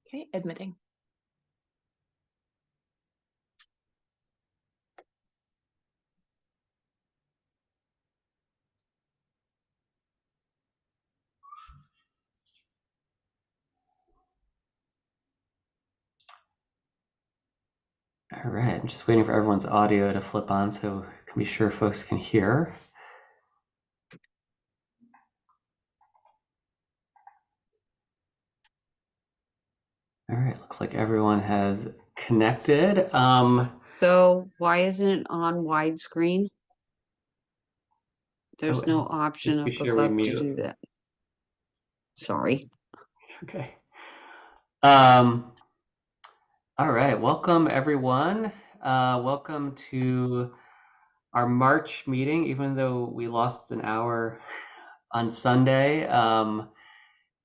Okay, admitting. All right, I'm just waiting for everyone's audio to flip on so we can be sure folks can hear. All right, looks like everyone has connected. So why isn't it on widescreen? There's no option just be up sure we above to mute. do that. Sorry. Okay. All right, welcome everyone. Welcome to our March meeting, even though we lost an hour on Sunday.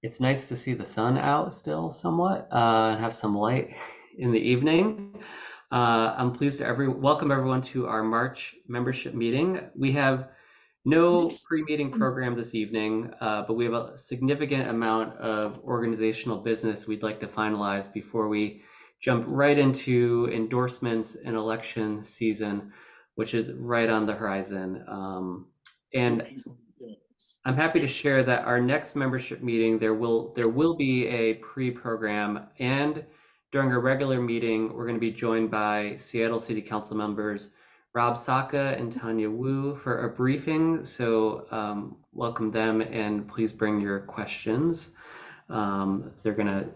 It's nice to see the sun out still somewhat and have some light in the evening. I'm pleased to welcome everyone to our March membership meeting. We have no pre-meeting program this evening, but we have a significant amount of organizational business we'd like to finalize before we jump right into endorsements and election season, which is right on the horizon. And I'm happy to share that our next membership meeting, there will be a pre-program, and during our regular meeting, we're going to be joined by Seattle City Council members Rob Saka and Tanya Wu for a briefing. So welcome them, and please bring your questions. They're going to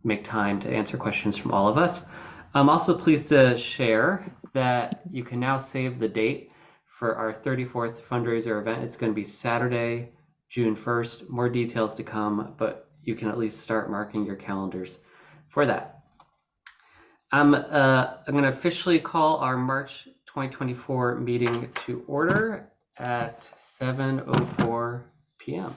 make time to answer questions from all of us. I'm also pleased to share that you can now save the date for our 34th fundraiser event. It's going to be Saturday, June 1st. More details to come, but you can at least start marking your calendars for that. I'm going to officially call our March 2024 meeting to order at 7:04 p.m.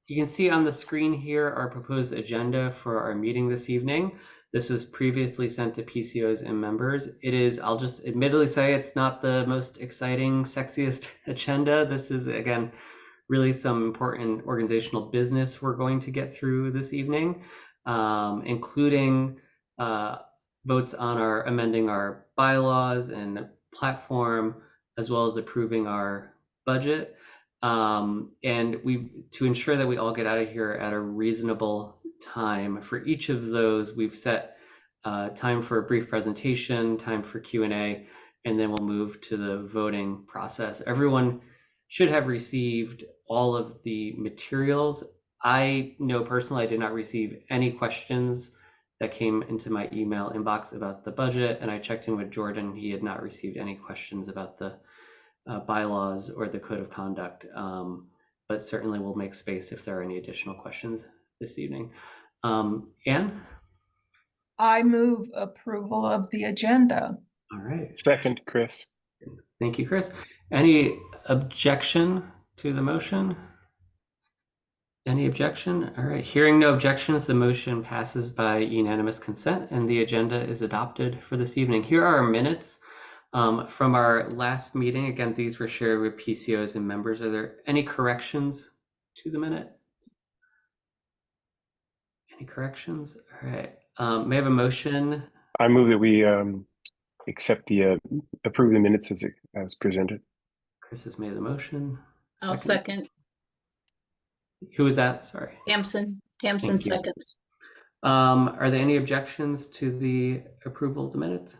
You can see on the screen here our proposed agenda for our meeting this evening. This was previously sent to PCOs and members. It is, I'll just admittedly say, it's not the most exciting, sexiest agenda. This is, again, really some important organizational business we're going to get through this evening, including votes on amending our bylaws and platform, as well as approving our budget. And to ensure that we all get out of here at a reasonable time, for each of those, we've set time for a brief presentation, time for Q&A, and then we'll move to the voting process. Everyone should have received all of the materials. I know personally I did not receive any questions that came into my email inbox about the budget, and I checked in with Jordan. He had not received any questions about the bylaws or the code of conduct, but certainly we'll make space if there are any additional questions this evening. Anne? I move approval of the agenda. All right. Second, Chris. Thank you, Chris. Any objection to the motion? Any objection? All right, hearing no objections, the motion passes by unanimous consent and the agenda is adopted for this evening. Here are our minutes from our last meeting. Again, these were shared with PCOs and members. Are there any corrections to the minute? Any corrections? All right, may I have a motion? I move that we accept approve the minutes as presented. Chris has made the motion. I'll second. Who was that? Sorry. Tamsin seconds. Are there any objections to the approval of the minutes?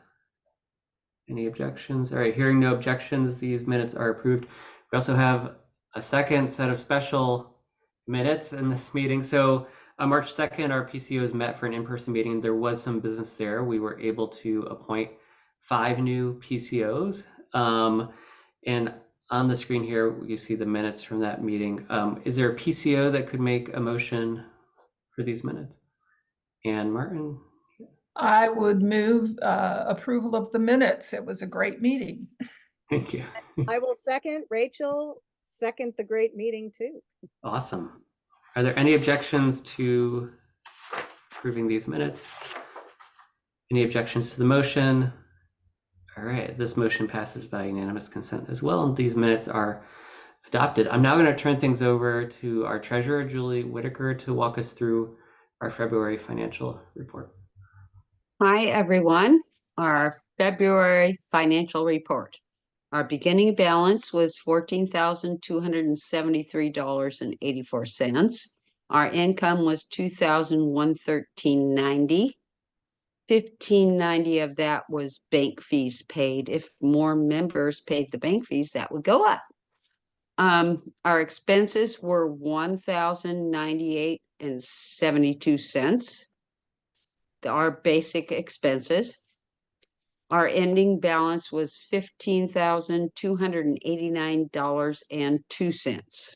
Any objections? All right, hearing no objections, these minutes are approved. We also have a second set of special minutes in this meeting. So on March 2nd, our PCOs met for an in-person meeting. There was some business there. We were able to appoint 5 new PCOs. And on the screen here, you see the minutes from that meeting. Is there a PCO that could make a motion for these minutes? Anne Martin? I would move approval of the minutes. It was a great meeting. Thank you. I will second. Rachel, second the great meeting too. Awesome. Are there any objections to approving these minutes? Any objections to the motion? All right, this motion passes by unanimous consent as well, and these minutes are adopted. I'm now going to turn things over to our treasurer, Julie Whitaker, to walk us through our February financial report. Hi, everyone. Our February financial report. Our beginning balance was $14,273.84. Our income was $2,113.90. $1,590 of that was bank fees paid. If more members paid the bank fees, that would go up. Our expenses were $1,098.72. Our basic expenses. Our ending balance was $15,289.02.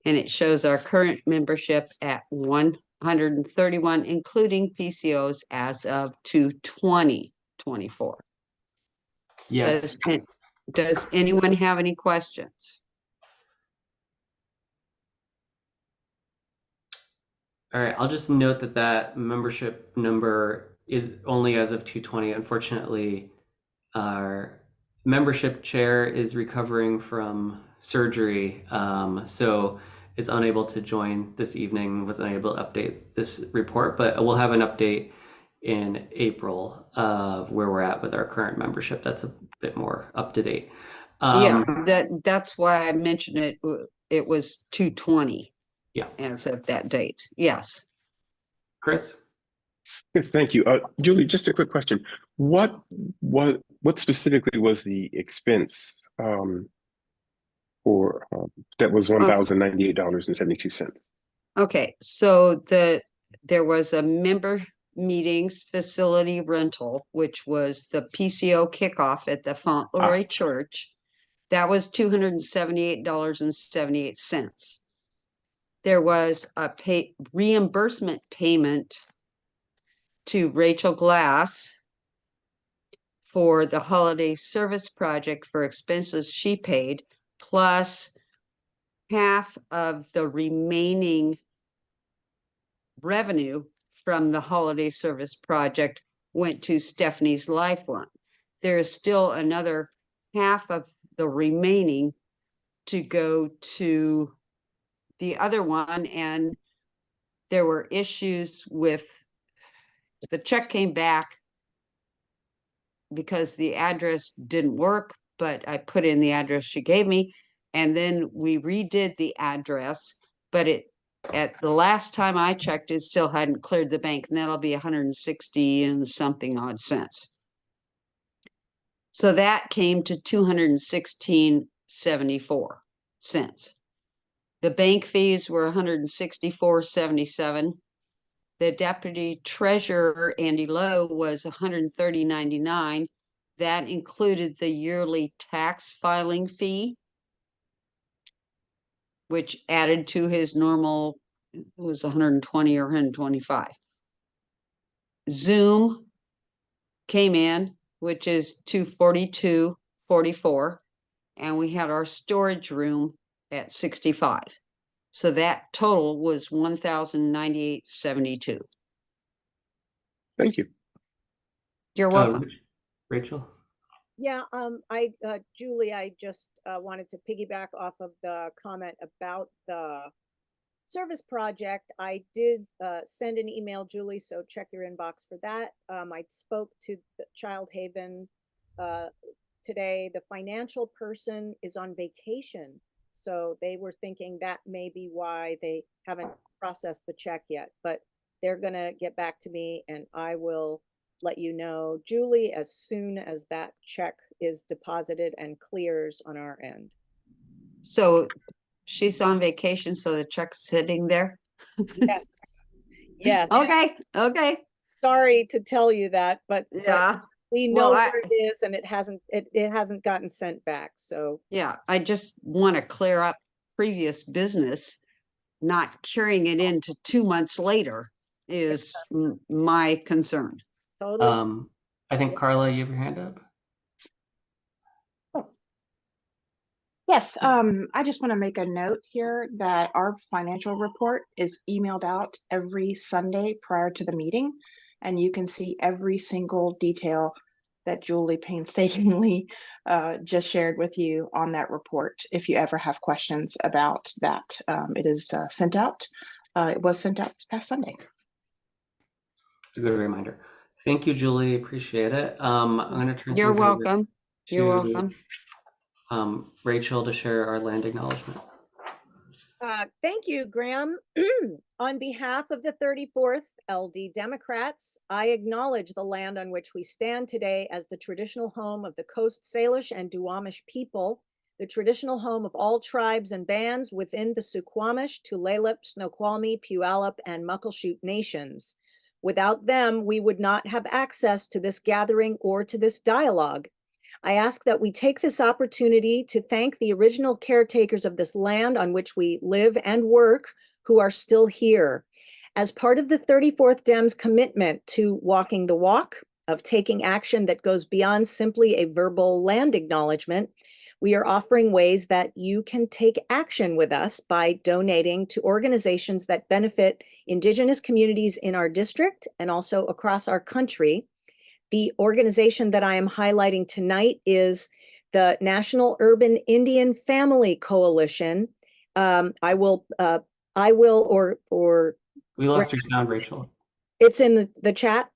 And it shows our current membership at 131, including PCOs as of 2/20/24. Yes. Does anyone have any questions? All right, I'll just note that that membership number is only as of 2/20. Unfortunately, our membership chair is recovering from surgery, so is unable to join this evening, was unable to update this report, but we'll have an update in April of where we're at with our current membership. That's a bit more up to date. Yeah, that's why I mentioned it. It was 2/20. Yeah. As of that date. Yes. Chris? Yes, thank you. Julie, just a quick question. What specifically was the expense for that was $1,098.72? Okay, so there was a member meetings facility rental, which was the PCO kickoff at the Fauntleroy Church. That was $278.78. There was a reimbursement payment to Rachel Glass for the holiday service project for expenses she paid, plus half of the remaining revenue from the holiday service project went to Stephanie's Lifeline. There is still another half of the remaining to go to the other one, and there were issues with the check came back because the address didn't work, but I put in the address she gave me, and then we redid the address, but at the last time I checked, it still hadn't cleared the bank, and that'll be 160 and something odd cents. So that came to 216.74 cents. The bank fees were 164.77. The deputy treasurer, Andy Lowe, was 130.99. That included the yearly tax filing fee, which added to his normal, it was 120 or 125. Zoom came in, which is 242.44, and we had our storage room at 65. So that total was 1,098.72. Thank you. You're welcome. Rachel? Yeah, Julie, I just wanted to piggyback off of the comment about the service project. I did send an email, Julie, so check your inbox for that. I spoke to the Child Haven today. The financial person is on vacation, so they were thinking that may be why they haven't processed the check yet, but they're gonna get back to me and I will let you know, Julie, as soon as that check is deposited and clears on our end. So she's on vacation, so the check's sitting there? Yes. Yes. Okay. Sorry to tell you that, but Yeah. we know Well, where it is and it hasn't gotten sent back. So Yeah, I just want to clear up previous business, not carrying it into 2 months later is my concern. totally. I think Carla, you have your hand up. Yes, I just want to make a note here that our financial report is emailed out every Sunday prior to the meeting, and you can see every single detail that Julie painstakingly just shared with you on that report. If you ever have questions about that, it is sent out It was sent out this past Sunday. It's a good reminder. Thank you, Julie. Appreciate it. I'm going to turn You're things over welcome. You're to welcome. Rachel to share our land acknowledgement. Thank you, Graham. On behalf of the 34th LD Democrats, I acknowledge the land on which we stand today as the traditional home of the Coast Salish and Duwamish people, the traditional home of all tribes and bands within the Suquamish, Tulalip, Snoqualmie, Puyallup, and Muckleshoot nations. Without them, we would not have access to this gathering or to this dialogue. I ask that we take this opportunity to thank the original caretakers of this land on which we live and work, who are still here. As part of the 34th Dems commitment to walking the walk, of taking action that goes beyond simply a verbal land acknowledgement, we are offering ways that you can take action with us by donating to organizations that benefit Indigenous communities in our district and also across our country. The organization that I am highlighting tonight is the National Urban Indian Family Coalition. I will, or We lost your sound, Rachel. it's in the chat.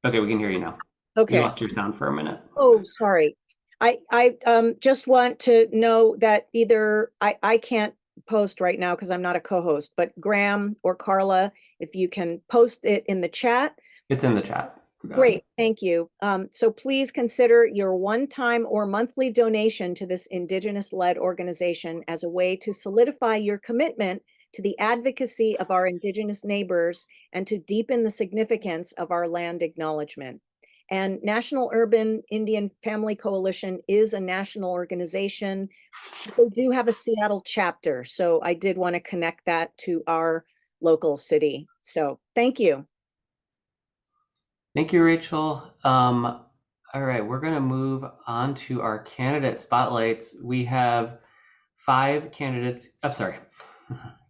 Okay, we can hear you now. Okay. We lost your sound for a minute. Oh, sorry. I just want to know that either I can't post right now because I'm not a co-host, but Graham or Carla, if you can post it in the chat. It's in the chat. Great, thank you. So please consider your one-time or monthly donation to this Indigenous-led organization as a way to solidify your commitment to the advocacy of our Indigenous neighbors and to deepen the significance of our land acknowledgement. And National Urban Indian Family Coalition is a national organization. They do have a Seattle chapter, so I did want to connect that to our local city. So thank you. Thank you, Rachel. All right, we're going to move on to our candidate spotlights. We have 5 candidates. I'm sorry,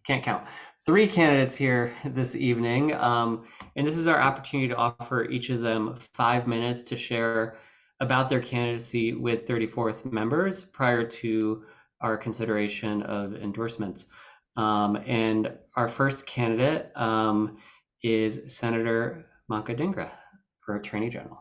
can't count. 3 candidates here this evening. And this is our opportunity to offer each of them 5 minutes to share about their candidacy with 34th members prior to our consideration of endorsements. And our first candidate is Senator Manka Dhingra for Attorney General.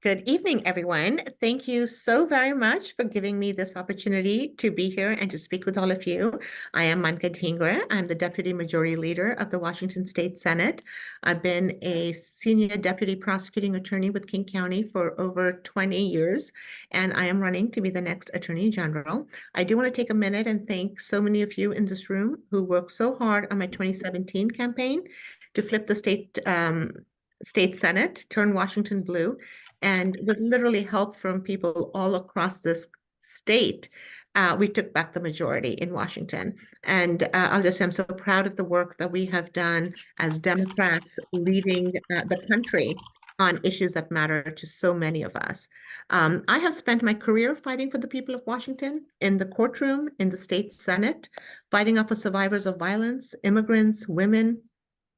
Good evening, everyone. Thank you so very much for giving me this opportunity to be here and to speak with all of you. I am Manka Dhingra. I'm the Deputy Majority Leader of the Washington State Senate. I've been a Senior Deputy Prosecuting Attorney with King County for over 20 years, and I am running to be the next Attorney General. I do want to take a minute and thank so many of you in this room who worked so hard on my 2017 campaign to flip the state Senate, turn Washington blue. And with literally help from people all across this state, we took back the majority in Washington. And I'll just say I'm so proud of the work that we have done as Democrats leading the country on issues that matter to so many of us. I have spent my career fighting for the people of Washington in the courtroom, in the state Senate, fighting up for survivors of violence, immigrants, women,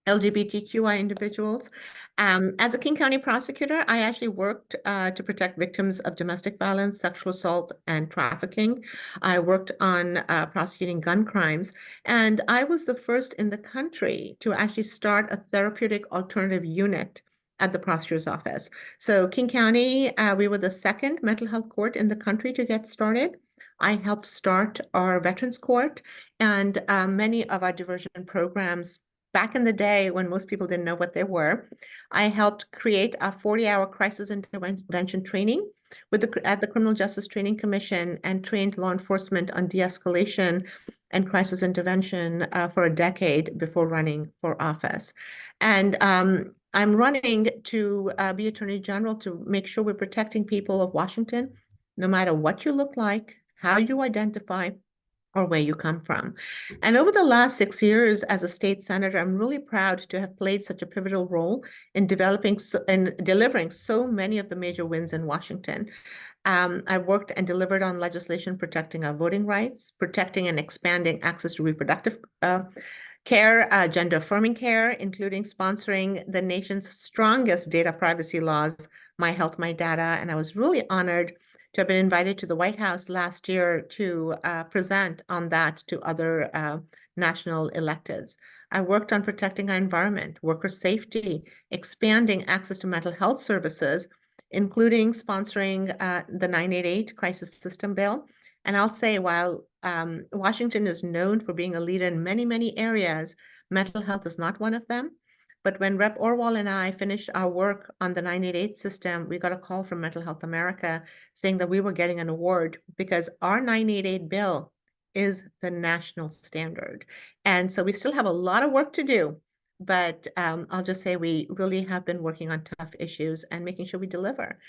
LGBTQI individuals. As a King County prosecutor, I actually worked to protect victims of domestic violence, sexual assault, and trafficking. I worked on prosecuting gun crimes, and I was the first in the country to actually start a therapeutic alternative unit at the prosecutor's office. So King County, we were the second mental health court in the country to get started. I helped start our Veterans Court and many of our diversion programs. Back in the day when most people didn't know what they were, I helped create a 40-hour crisis intervention training at the Criminal Justice Training Commission and trained law enforcement on de-escalation and crisis intervention for a decade before running for office. And I'm running to be Attorney General to make sure we're protecting people of Washington, no matter what you look like, how you identify, or where you come from. And over the last 6 years as a state senator, I'm really proud to have played such a pivotal role in developing and delivering so many of the major wins in Washington. I worked and delivered on legislation protecting our voting rights, protecting and expanding access to reproductive care, gender-affirming care, including sponsoring the nation's strongest data privacy laws, My Health, My Data. And I was really honored to have been invited to the White House last year to present on that to other national electeds. I worked on protecting our environment, worker safety, expanding access to mental health services, including sponsoring the 988 crisis system bill. And I'll say, while Washington is known for being a leader in many, many areas, mental health is not one of them. But when Rep. Orwell and I finished our work on the 988 system, we got a call from Mental Health America saying that we were getting an award because our 988 bill is the national standard. And so we still have a lot of work to do, but I'll just say we really have been working on tough issues and making sure we deliver.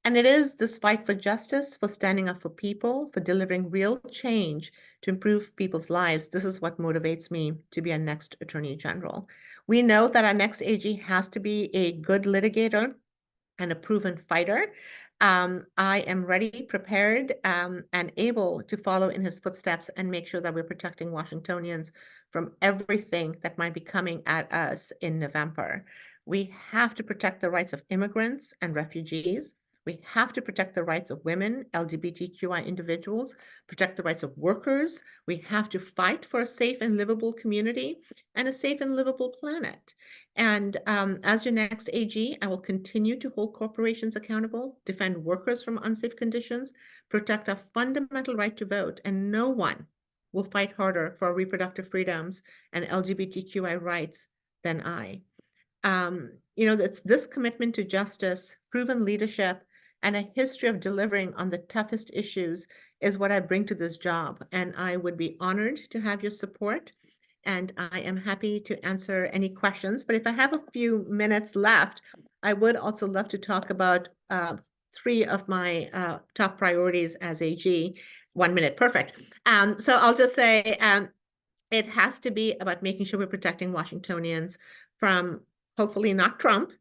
And it is this fight for justice, for standing up for people, for delivering real change to improve people's lives. This is what motivates me to be our next Attorney General. We know that our next AG has to be a good litigator and a proven fighter. I am ready, prepared, and able to follow in his footsteps and make sure that we're protecting Washingtonians from everything that might be coming at us in November. We have to protect the rights of immigrants and refugees. We have to protect the rights of women, LGBTQI individuals, protect the rights of workers. We have to fight for a safe and livable community and a safe and livable planet. And as your next AG, I will continue to hold corporations accountable, defend workers from unsafe conditions, protect our fundamental right to vote, and no one will fight harder for our reproductive freedoms and LGBTQI rights than I. It's this commitment to justice, proven leadership, and a history of delivering on the toughest issues is what I bring to this job. And I would be honored to have your support. And I am happy to answer any questions. But if I have a few minutes left, I would also love to talk about 3 of my top priorities as AG. 1 minute, perfect. So I'll just say it has to be about making sure we're protecting Washingtonians from, hopefully not Trump,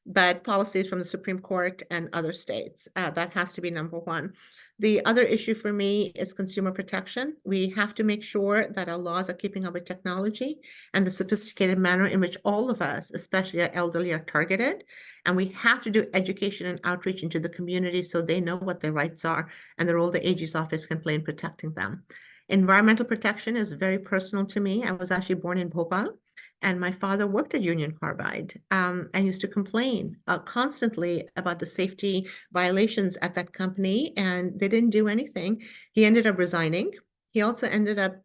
but policies from the Supreme Court and other states. That has to be number 1. The other issue for me is consumer protection. We have to make sure that our laws are keeping up with technology and the sophisticated manner in which all of us, especially our elderly, are targeted. And we have to do education and outreach into the community so they know what their rights are and the role the AG's office can play in protecting them. Environmental protection is very personal to me. I was actually born in Bhopal, and my father worked at Union Carbide. I used to complain constantly about the safety violations at that company, and they didn't do anything. He ended up resigning. He also ended up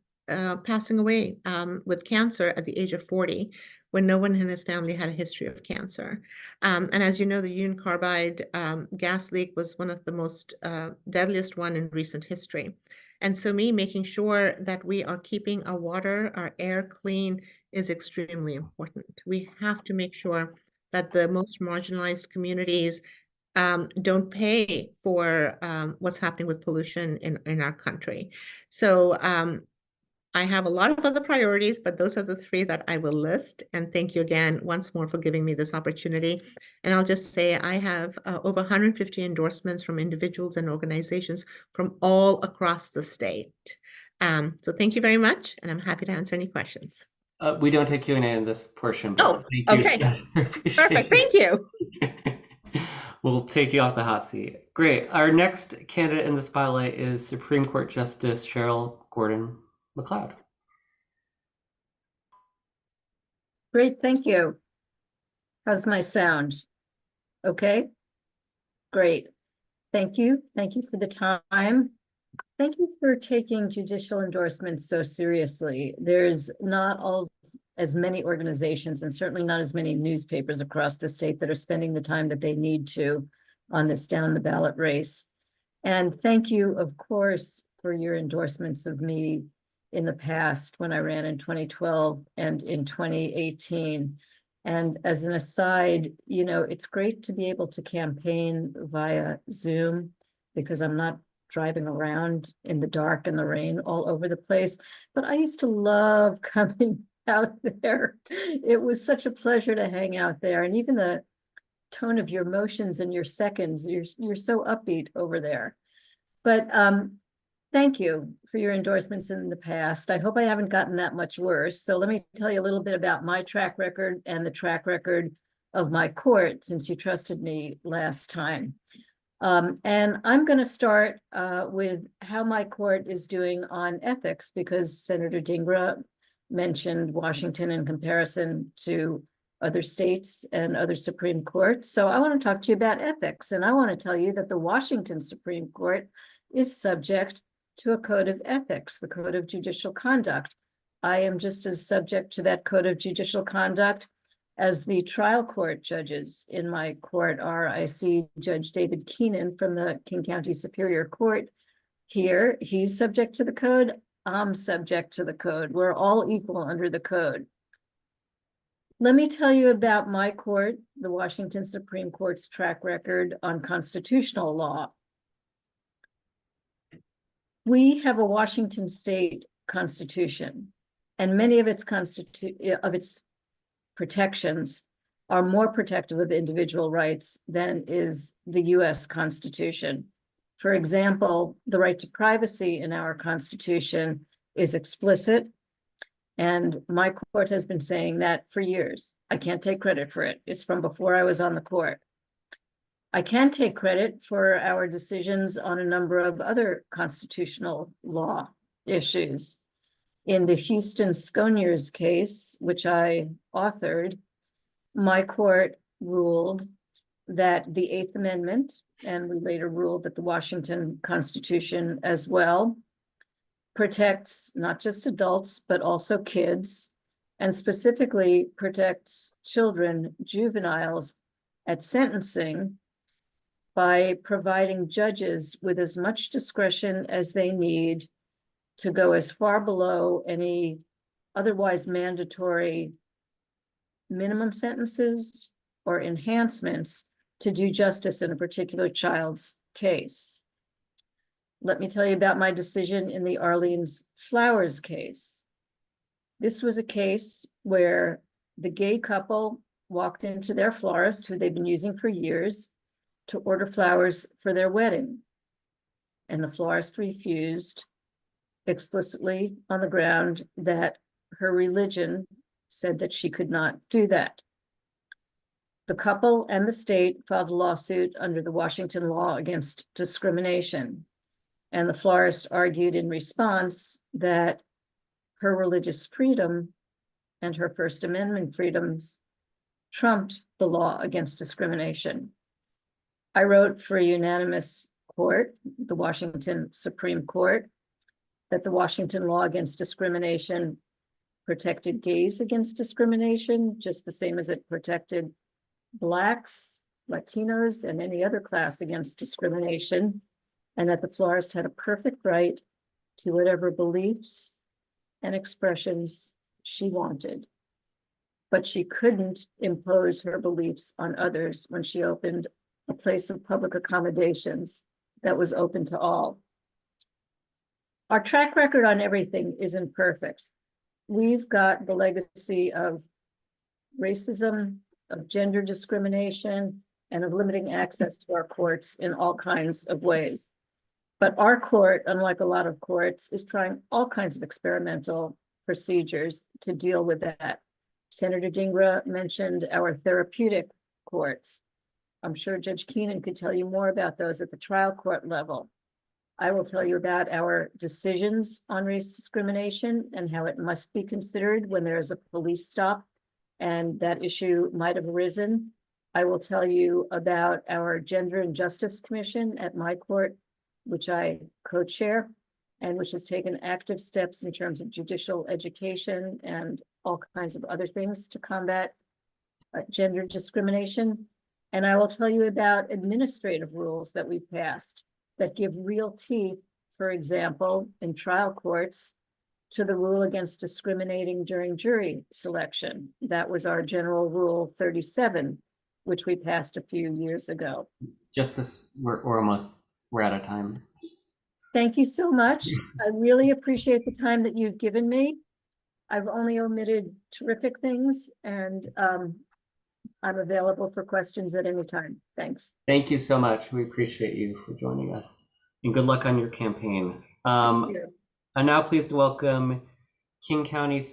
passing away with cancer at the age of 40, when no one in his family had a history of cancer. And as you know, the Union Carbide gas leak was one of the most deadliest one in recent history. And so making sure that we are keeping our water, our air clean is extremely important. We have to make sure that the most marginalized communities don't pay for what's happening with pollution in our country. So I have a lot of other priorities, but those are the 3 that I will list. And thank you again once more for giving me this opportunity. And I'll just say I have over 150 endorsements from individuals and organizations from all across the state. So thank you very much, and I'm happy to answer any questions. We don't take Q&A in this portion, but Oh, thank you. okay. Perfect, thank you. We'll take you off the hot seat. Great. Our next candidate in the spotlight is Supreme Court Justice Cheryl Gordon McLeod. Great, thank you. How's my sound? Okay, great. Thank you. Thank you for the time. Thank you for taking judicial endorsements so seriously. There's not as many organizations and certainly not as many newspapers across the state that are spending the time that they need to on this down the ballot race. And thank you, of course, for your endorsements of me in the past when I ran in 2012 and in 2018. And as an aside, it's great to be able to campaign via Zoom because I'm not driving around in the dark and the rain all over the place. But I used to love coming out there. It was such a pleasure to hang out there. And even the tone of your motions and your seconds, you're so upbeat over there. But thank you for your endorsements in the past. I hope I haven't gotten that much worse. So let me tell you a little bit about my track record and the track record of my court since you trusted me last time. And I'm going to start with how my court is doing on ethics, because Senator Dingra mentioned Washington in comparison to other states and other Supreme Courts. So I want to talk to you about ethics. And I want to tell you that the Washington Supreme Court is subject to a code of ethics, the Code of Judicial Conduct. I am just as subject to that Code of Judicial Conduct as the trial court judges in my court are. I see Judge David Keenan from the King County Superior Court here. He's subject to the code. I'm subject to the code. We're all equal under the code. Let me tell you about my court, the Washington Supreme Court's track record on constitutional law. We have a Washington state constitution, and many of its protections are more protective of individual rights than is the US Constitution. For example, the right to privacy in our Constitution is explicit, and my court has been saying that for years. I can't take credit for it. It's from before I was on the court. I can take credit for our decisions on a number of other constitutional law issues. In the Houston Sconiers case, which I authored, my court ruled that the Eighth Amendment, and we later ruled that the Washington Constitution as well, protects not just adults, but also kids, and specifically protects children, juveniles at sentencing by providing judges with as much discretion as they need to go as far below any otherwise mandatory minimum sentences or enhancements to do justice in a particular child's case. Let me tell you about my decision in the Orleans Flowers case. This was a case where the gay couple walked into their florist, who they've been using for years, to order flowers for their wedding. And the florist refused, explicitly on the ground that her religion said that she could not do that. The couple and the state filed a lawsuit under the Washington law against discrimination. And the florist argued in response that her religious freedom and her First Amendment freedoms trumped the law against discrimination. I wrote for a unanimous court, the Washington Supreme Court, that the Washington law against discrimination protected gays against discrimination, just the same as it protected Blacks, Latinos, and any other class against discrimination, and that the florist had a perfect right to whatever beliefs and expressions she wanted. But she couldn't impose her beliefs on others when she opened a place of public accommodations that was open to all. Our track record on everything isn't perfect. We've got the legacy of racism, of gender discrimination, and of limiting access to our courts in all kinds of ways. But our court, unlike a lot of courts, is trying all kinds of experimental procedures to deal with that. Senator Dingra mentioned our therapeutic courts. I'm sure Judge Keenan could tell you more about those at the trial court level. I will tell you about our decisions on race discrimination and how it must be considered when there is a police stop and that issue might have arisen. I will tell you about our Gender and Justice Commission at my court, which I co-chair, and which has taken active steps in terms of judicial education and all kinds of other things to combat gender discrimination. And I will tell you about administrative rules that we've passed that give real teeth, for example, in trial courts, to the rule against discriminating during jury selection. That was our General Rule 37, which we passed a few years ago. Justice, we're out of time. Thank you so much. I really appreciate the time that you've given me. I've only omitted terrific things, and I'm available for questions at any time. Thanks. Thank you so much. We appreciate you for joining us, and good luck on your campaign. Thank you. I'm now pleased to welcome King County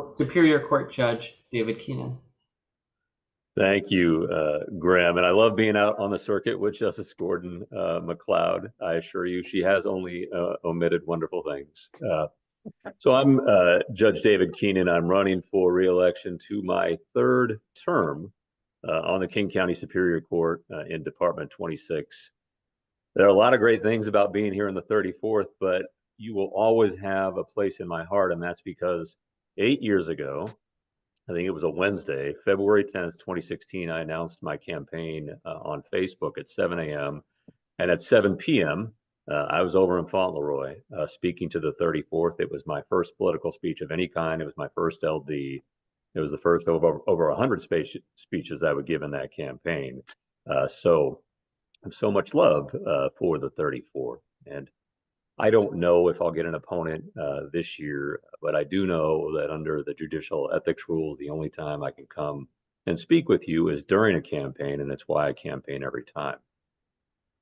Superior Court Judge David Keenan. Thank you, Graham. And I love being out on the circuit with Justice Gordon McLeod. I assure you, she has only omitted wonderful things. So I'm Judge David Keenan. I'm running for re-election to my third term on the King County Superior Court in Department 26. There are a lot of great things about being here in the 34th, but you will always have a place in my heart, and that's because 8 years ago, I think it was a Wednesday, February 10th, 2016, I announced my campaign on Facebook at 7 a.m. And at 7 p.m., I was over in Fauntleroy speaking to the 34th. It was my first political speech of any kind. It was my first LD. It was the first of over 100 speeches I would give in that campaign. So much love for the 34th. And I don't know if I'll get an opponent this year, but I do know that under the judicial ethics rules, the only time I can come and speak with you is during a campaign, and it's why I campaign every time.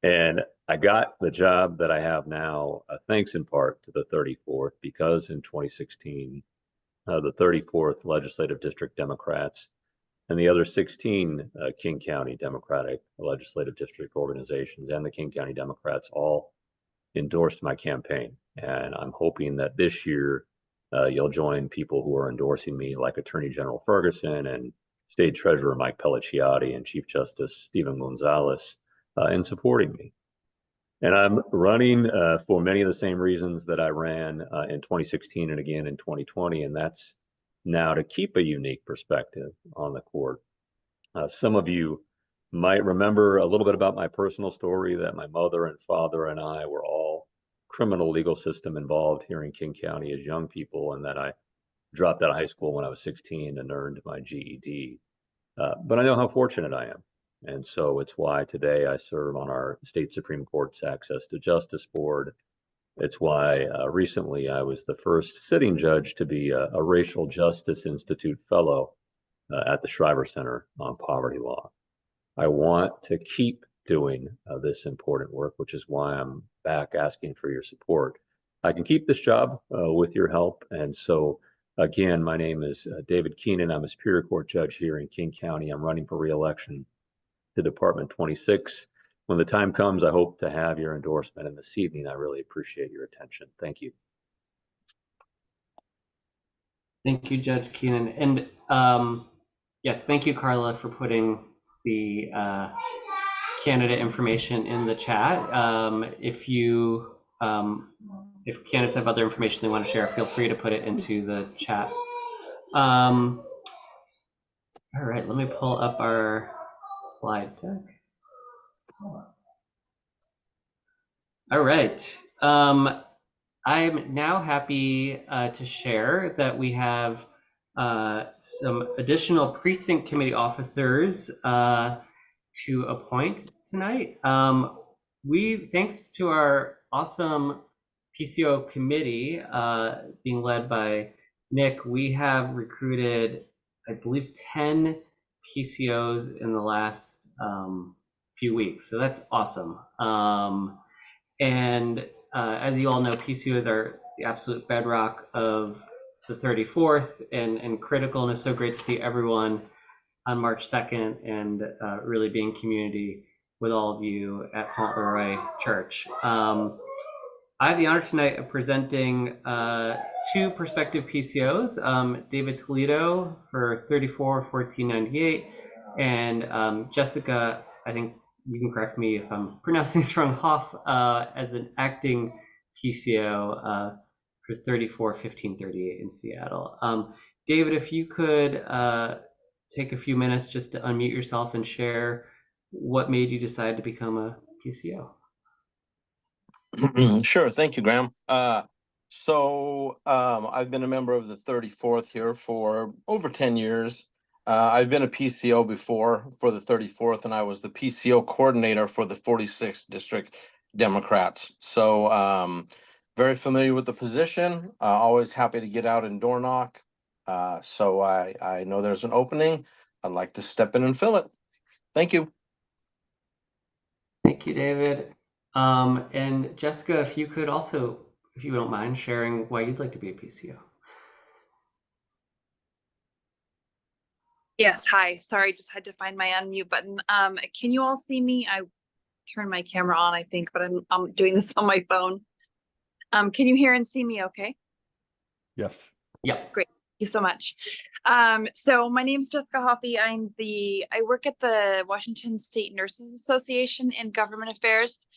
And I got the job that I have now, thanks in part to the 34th, because in 2016, the 34th Legislative District Democrats and the other 16 King County Democratic Legislative District organizations and the King County Democrats all endorsed my campaign. And I'm hoping that this year you'll join people who are endorsing me, like Attorney General Ferguson and State Treasurer Mike Pelliciotti and Chief Justice Stephen Gonzalez in supporting me. And I'm running for many of the same reasons that I ran in 2016 and again in 2020, and that's now to keep a unique perspective on the court. Some of you might remember a little bit about my personal story, that my mother and father and I were all criminal legal system involved here in King County as young people, and that I dropped out of high school when I was 16 and earned my GED. But I know how fortunate I am. And so it's why today I serve on our state Supreme Court's Access to Justice Board. It's why recently I was the first sitting judge to be a Racial Justice Institute Fellow at the Shriver Center on Poverty Law. I want to keep doing this important work, which is why I'm back asking for your support. I can keep this job with your help. And so, again, my name is David Keenan. I'm a Superior Court judge here in King County. I'm running for re-election to Department 26. When the time comes, I hope to have your endorsement. And this evening, I really appreciate your attention. Thank you. Thank you, Judge Keenan. And yes, thank you, Carla, for putting the candidate information in the chat. If candidates have other information they want to share, feel free to put it into the chat. All right, let me pull up our slide deck. All right. I'm now happy to share that we have some additional precinct committee officers to appoint tonight. Thanks to our awesome PCO committee being led by Nick, we have recruited, I believe, 10 PCOs in the last few weeks. So that's awesome. And as you all know, PCOs are the absolute bedrock of the 34th and critical, and it's so great to see everyone on March 2nd and really be in community with all of you at Fauntleroy Church. I have the honor tonight of presenting two prospective PCOs, David Toledo for 34-1498, and Jessica, I think you can correct me if I'm pronouncing this wrong, Hoff, as an acting PCO for 34-1538 in Seattle. David, if you could take a few minutes just to unmute yourself and share what made you decide to become a PCO. Sure. Thank you, Graham. So I've been a member of the 34th here for over 10 years. I've been a PCO before for the 34th, and I was the PCO coordinator for the 46th District Democrats. So very familiar with the position, always happy to get out and door knock. So I know there's an opening. I'd like to step in and fill it. Thank you. Thank you, David. And Jessica, if you could also, if you don't mind, sharing why you'd like to be a PCO. Yes, hi. Sorry, just had to find my unmute button. Can you all see me? I turned my camera on, I think, but I'm doing this on my phone. Can you hear and see me okay? Yes. Yep. Great. Thank you so much. So my name is Jessica Hoffey. I work at the Washington State Nurses Association in Government Affairs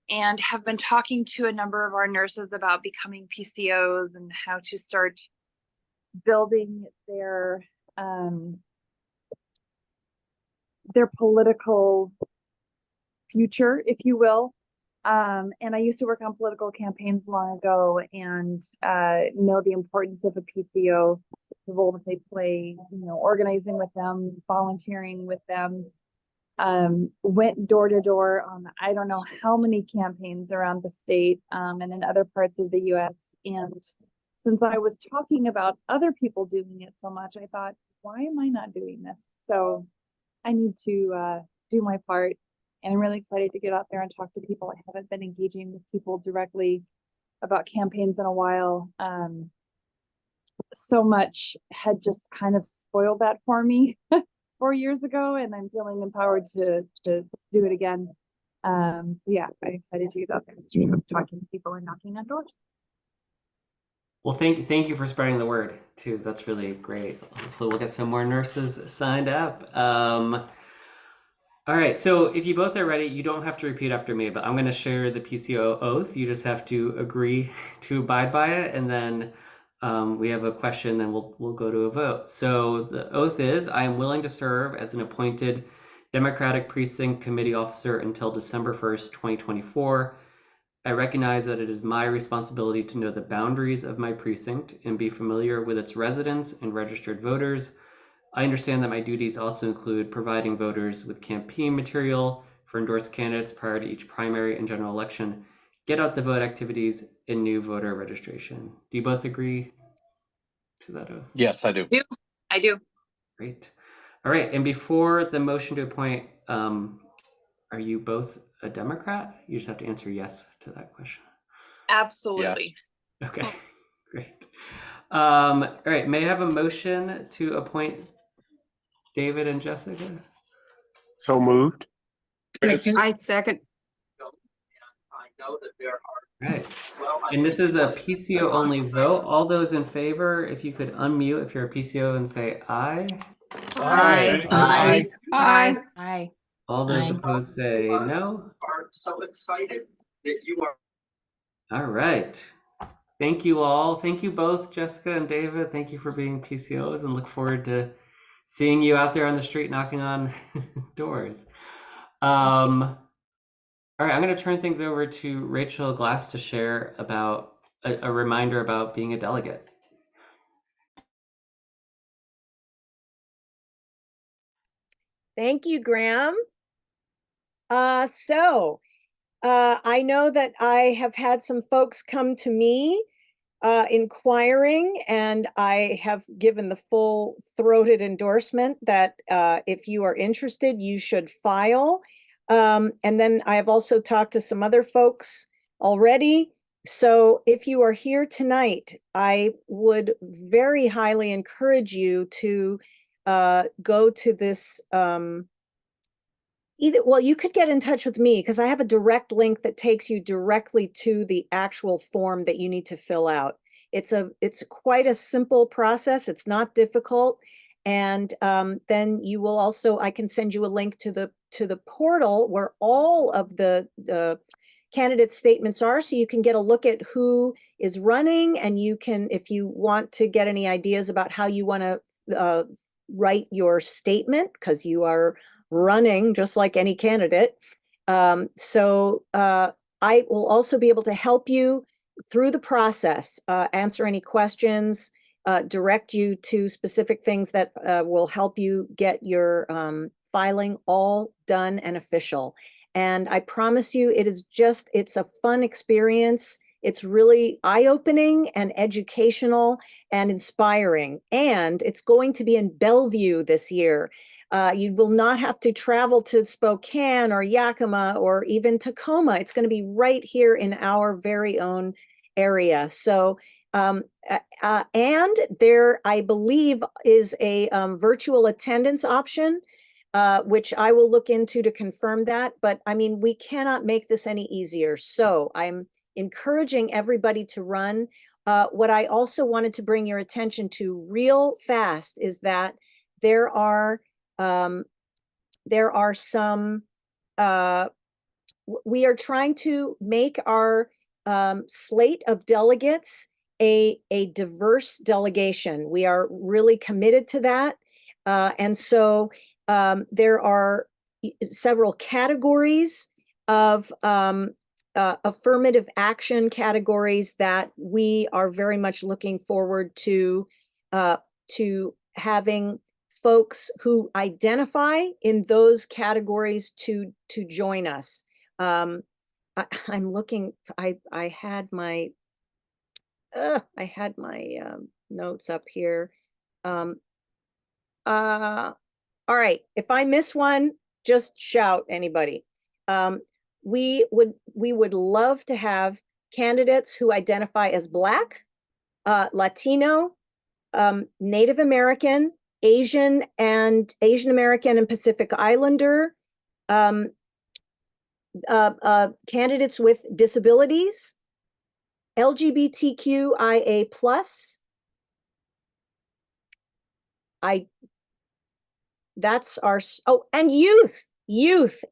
and have been talking to a number of our nurses about becoming PCOs and how to start building their political future, if you will. And I used to work on political campaigns long ago and know the importance of a PCO, the role that they play, organizing with them, volunteering with them. Went door to door on I don't know how many campaigns around the state and in other parts of the US. And since I was talking about other people doing it so much, I thought, why am I not doing this? So I need to do my part. And I'm really excited to get out there and talk to people. I haven't been engaging with people directly about campaigns in a while. So much had just kind of spoiled that for me 4 years ago, and I'm feeling empowered to do it again. So yeah, I'm excited to get out there and start talking to people and knocking on doors. Well, thank you for spreading the word too. That's really great. Hopefully we'll get some more nurses signed up. All right, so if you both are ready, you don't have to repeat after me, but I'm going to share the PCO oath. You just have to agree to abide by it, and then we have a question, then we'll go to a vote. So the oath is, I am willing to serve as an appointed Democratic Precinct Committee officer until December 1st, 2024. I recognize that it is my responsibility to know the boundaries of my precinct and be familiar with its residents and registered voters. I understand that my duties also include providing voters with campaign material for endorsed candidates prior to each primary and general election, get out the vote activities, and new voter registration. Do you both agree to that oath? Yes, I do. I do. Great. All right, and before the motion to appoint, are you both a Democrat? You just have to answer yes to that question. Absolutely. Yes. Okay, great. All right, may I have a motion to appoint David and Jessica? So moved. I second. Right. And this is a PCO only vote. All those in favor, if you could unmute if you're a PCO and say aye. Aye. Aye. Aye. Aye. All those Aye. opposed say no. Are so excited that you are. All right. Thank you all. Thank you both, Jessica and David. Thank you for being PCOs and look forward to seeing you out there on the street knocking on doors. All right, I'm going to turn things over to Rachel Glass to share about a reminder about being a delegate. Thank you, Graham. I know that I have had some folks come to me inquiring, and I have given the full-throated endorsement that if you are interested, you should file. And then I have also talked to some other folks already. So if you are here tonight, I would very highly encourage you to go to this well, you could get in touch with me because I have a direct link that takes you directly to the actual form that you need to fill out. It's quite a simple process. It's not difficult. And then you will also, I can send you a link to the portal where all of the candidate statements are, so you can get a look at who is running, and you can, if you want to get any ideas about how you want to write your statement, because you are running just like any candidate. I will also be able to help you through the process, answer any questions, direct you to specific things that will help you get your filing all done and official. And I promise you, it's a fun experience. It's really eye-opening and educational and inspiring. And it's going to be in Bellevue this year. You will not have to travel to Spokane or Yakima or even Tacoma. It's going to be right here in our very own area. So And there, I believe, is a virtual attendance option, which I will look into to confirm that. But I mean, we cannot make this any easier. So I'm encouraging everybody to run. What I also wanted to bring your attention to real fast is that there are some, we are trying to make our slate of delegates a diverse delegation. We are really committed to that. And so there are several categories of affirmative action categories that we are very much looking forward to having folks who identify in those categories to join us. I'm looking, I had my notes up here. All right, if I miss one, just shout, anybody. We would love to have candidates who identify as Black, Latino, Native American, Asian American and Pacific Islander, candidates with disabilities, LGBTQIA+, that's our, and youth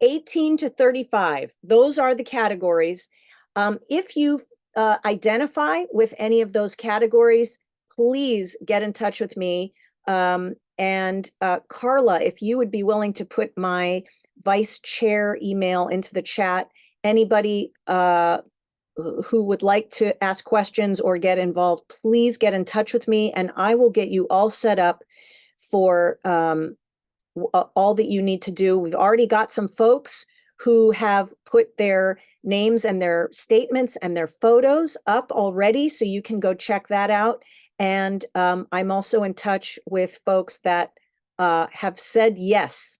18 to 35. Those are the categories. If you identify with any of those categories, please get in touch with me. And Carla, if you would be willing to put my vice chair email into the chat, anybody who would like to ask questions or get involved, please get in touch with me and I will get you all set up for all that you need to do. We've already got some folks who have put their names and their statements and their photos up already, so you can go check that out. And I'm also in touch with folks that have said yes.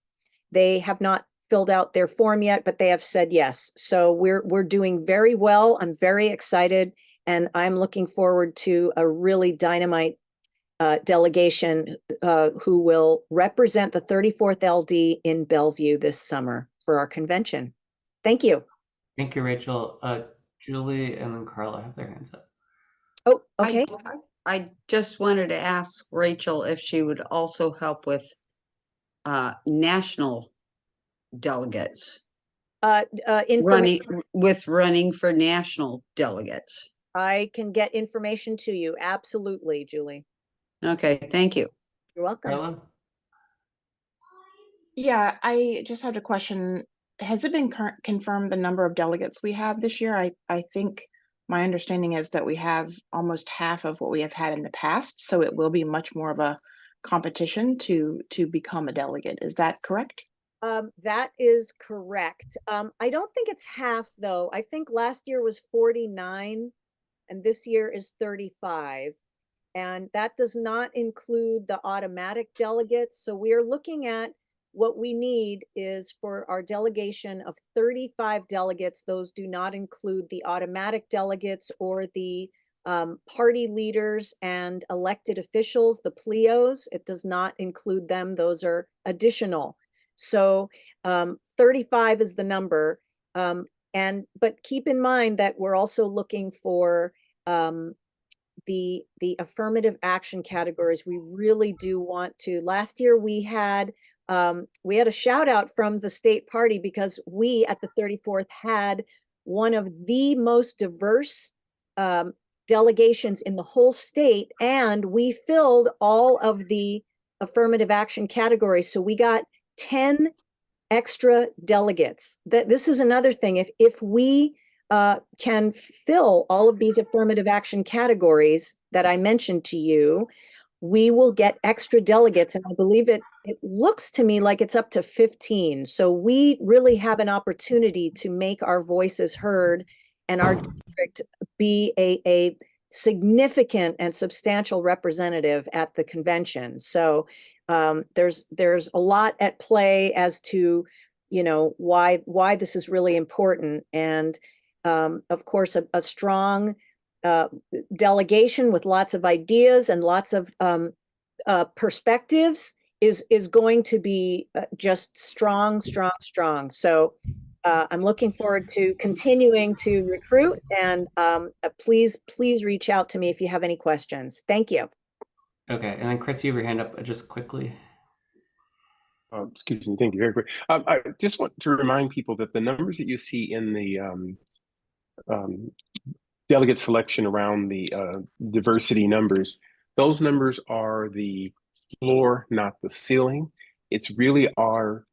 They have not filled out their form yet, but they have said yes. So we're doing very well. I'm very excited, and I'm looking forward to a really dynamite delegation who will represent the 34th LD in Bellevue this summer for our convention. Thank you. Thank you, Rachel. Julie and then Carla have their hands up. Oh, okay. I just wanted to ask Rachel if she would also help with national delegates. Running for national delegates. I can get information to you. Absolutely, Julie. Okay, thank you. You're welcome. Carla? Yeah, I just had a question. Has it been confirmed the number of delegates we have this year? I think my understanding is that we have almost half of what we have had in the past, so it will be much more of a competition to become a delegate. Is that correct? That is correct. I don't think it's half though. I think last year was 49 and this year is 35. And that does not include the automatic delegates. So we are looking at what we need is for our delegation of 35 delegates. Those do not include the automatic delegates or the party leaders and elected officials, the PLEOs. It does not include them. Those are additional. So 35 is the number. But keep in mind that we're also looking for the affirmative action categories. We really do want to. Last year we had a shout out from the state party because we at the 34th had one of the most diverse delegations in the whole state, and we filled all of the affirmative action categories. So we got 10 extra delegates. This is another thing. If we can fill all of these affirmative action categories that I mentioned to you, we will get extra delegates. And I believe it looks to me like it's up to 15. So we really have an opportunity to make our voices heard and our district be a significant and substantial representative at the convention. So there's a lot at play as to, why this is really important. And of course, a strong delegation with lots of ideas and lots of perspectives is going to be just strong, strong, strong. So I'm looking forward to continuing to recruit, and please reach out to me if you have any questions. Thank you. Okay, and then Chris, you have your hand up just quickly. Excuse me, thank you very quick. I just want to remind people that the numbers that you see in the delegate selection around the diversity numbers, those numbers are the floor, not the ceiling. It's really our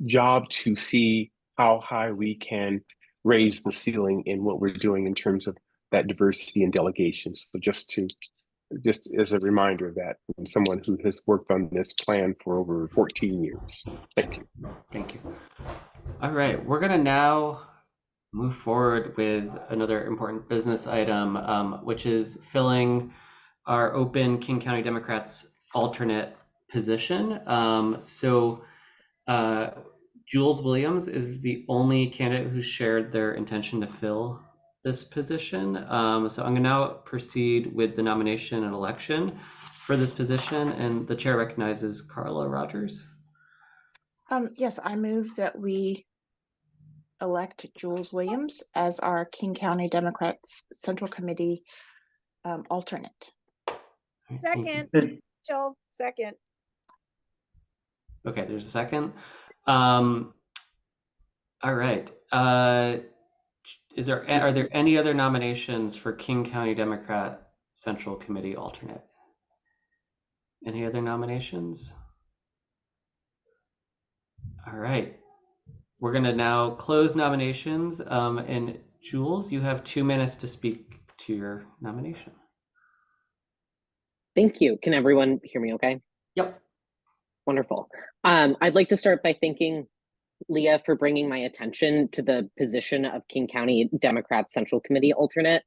job to see how high we can raise the ceiling in what we're doing in terms of that diversity and delegation. So just as a reminder of that from someone who has worked on this plan for over 14 years. Thank you. Thank you. All right, we're gonna now move forward with another important business item, which is filling our open King County Democrats alternate position. Jules Williams is the only candidate who shared their intention to fill this position. So I'm gonna now proceed with the nomination and election for this position, and the chair recognizes Carla Rogers. Yes, I move that we elect Jules Williams as our King County Democrats Central Committee alternate. Second, Jill, second. Okay, there's a second. All right. Are there any other nominations for King County Democrat Central Committee alternate? Any other nominations? All right. We're going to now close nominations. And Jules, you have 2 minutes to speak to your nomination. Thank you. Can everyone hear me okay? Yep. Wonderful. I'd like to start by thanking Leah for bringing my attention to the position of King County Democrat Central Committee alternate.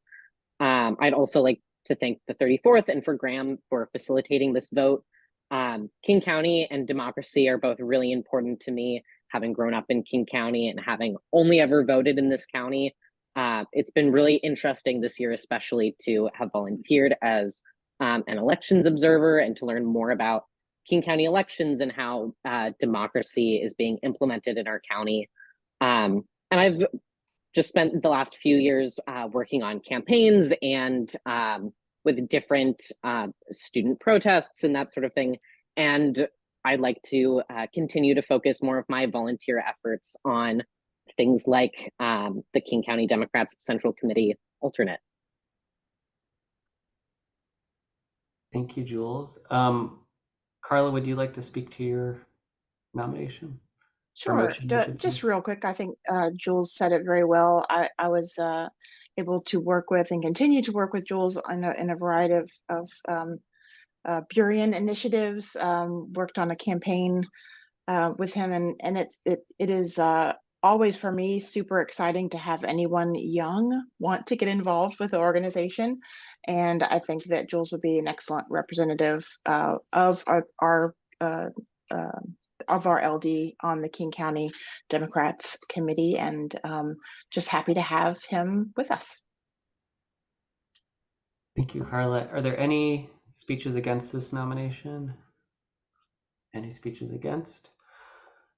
I'd also like to thank the 34th and for Graham for facilitating this vote. King County and democracy are both really important to me, having grown up in King County and having only ever voted in this county. It's been really interesting this year, especially to have volunteered as an elections observer and to learn more about King County elections and how democracy is being implemented in our county. And I've just spent the last few years working on campaigns and with different student protests and that sort of thing. And I'd like to continue to focus more of my volunteer efforts on things like the King County Democrats Central Committee alternate. Thank you, Jules. Carla, would you like to speak to your nomination? Sure. Just real quick, I think Jules said it very well. I was able to work with and continue to work with Jules in a variety of Burien initiatives. Worked on a campaign with him, and it is always for me super exciting to have anyone young want to get involved with the organization. And I think that Jules would be an excellent representative of our LD on the King County Democrats Committee, and just happy to have him with us. Thank you, Carla. Are there any speeches against this nomination? Any speeches against?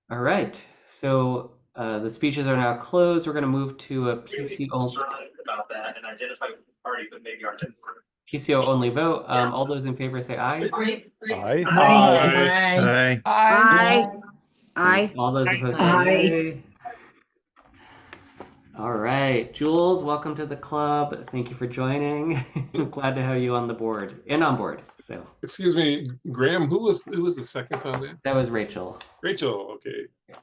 All right, so the speeches are now closed. We're going to move to a PCO. About that and identify with the party, but maybe our PCO only vote. All those in favor say aye. Aye. Aye. Aye. Aye. All those opposed say nay. All right, Jules, welcome to the club. Thank you for joining. I'm glad to have you on the board and on board. So, excuse me, Graham, who was the second on that? That was Rachel. Rachel, okay. Yeah.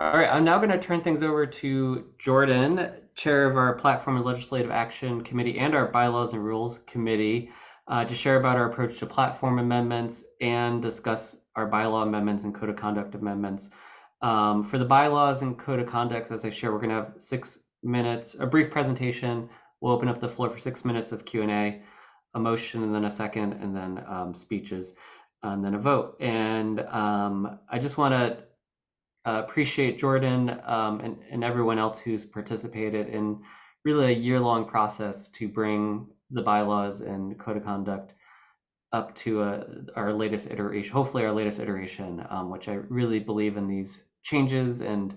All right, I'm now going to turn things over to Jordan, chair of our Platform and Legislative Action Committee and our Bylaws and Rules Committee, to share about our approach to platform amendments and discuss our bylaw amendments and code of conduct amendments. For the bylaws and code of conduct, as I share, we're going to have 6 minutes, a brief presentation. We'll open up the floor for 6 minutes of Q&A, a motion, and then a second, and then speeches, and then a vote. And I just want to appreciate Jordan and everyone else who's participated in really a year-long process to bring the bylaws and code of conduct up to our latest iteration, hopefully our latest iteration, which I really believe in these changes, and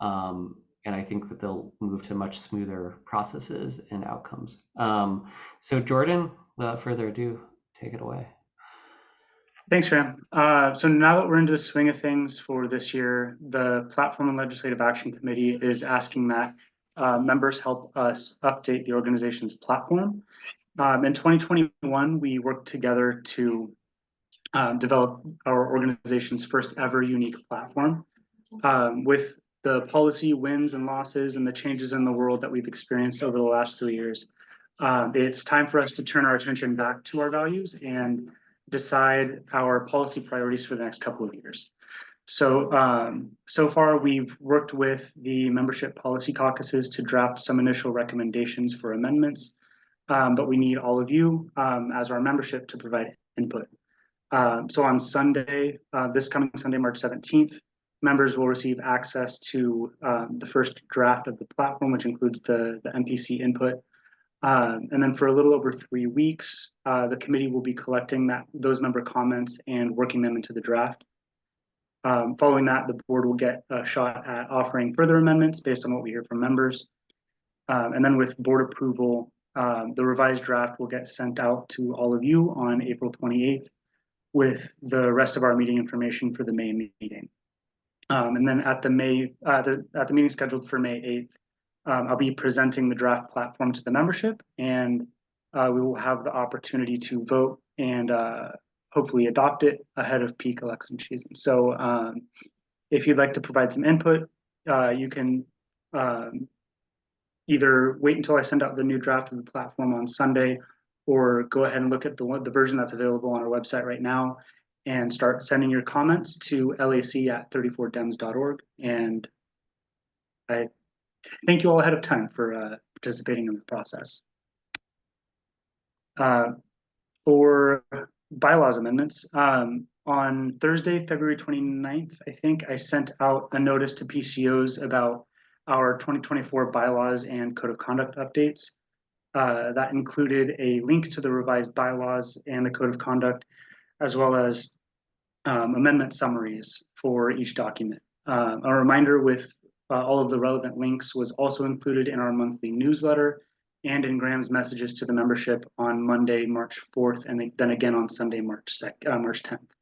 I think that they'll move to much smoother processes and outcomes. So Jordan, without further ado, take it away. Thanks, Graham. So now that we're into the swing of things for this year, the Platform and Legislative Action Committee is asking that members help us update the organization's platform. In 2021, we worked together to develop our organization's first ever unique platform. With the policy wins and losses and the changes in the world that we've experienced over the last 3 years, it's time for us to turn our attention back to our values and decide our policy priorities for the next couple of years. So, so far we've worked with the membership policy caucuses to draft some initial recommendations for amendments, but we need all of you as our membership to provide input. So on Sunday, this coming Sunday, March 17th, members will receive access to the first draft of the platform, which includes the MPC input. And then for a little over 3 weeks, the committee will be collecting those member comments and working them into the draft. Following that, the board will get a shot at offering further amendments based on what we hear from members. And then with board approval, the revised draft will get sent out to all of you on April 28th with the rest of our meeting information for the May meeting. And then at the meeting scheduled for May 8th, I'll be presenting the draft platform to the membership, and we will have the opportunity to vote and hopefully adopt it ahead of peak election season. So if you'd like to provide some input, you can either wait until I send out the new draft of the platform on Sunday, or go ahead and look at the version that's available on our website right now and start sending your comments to lac@34dems.org. And I thank you all ahead of time for participating in the process. For bylaws amendments, on Thursday, February 29th, I think I sent out a notice to PCOs about our 2024 bylaws and code of conduct updates. That included a link to the revised bylaws and the code of conduct, as well as amendment summaries for each document. A reminder with all of the relevant links was also included in our monthly newsletter and in Graham's messages to the membership on Monday, March 4th, and then again on Sunday, March 10th.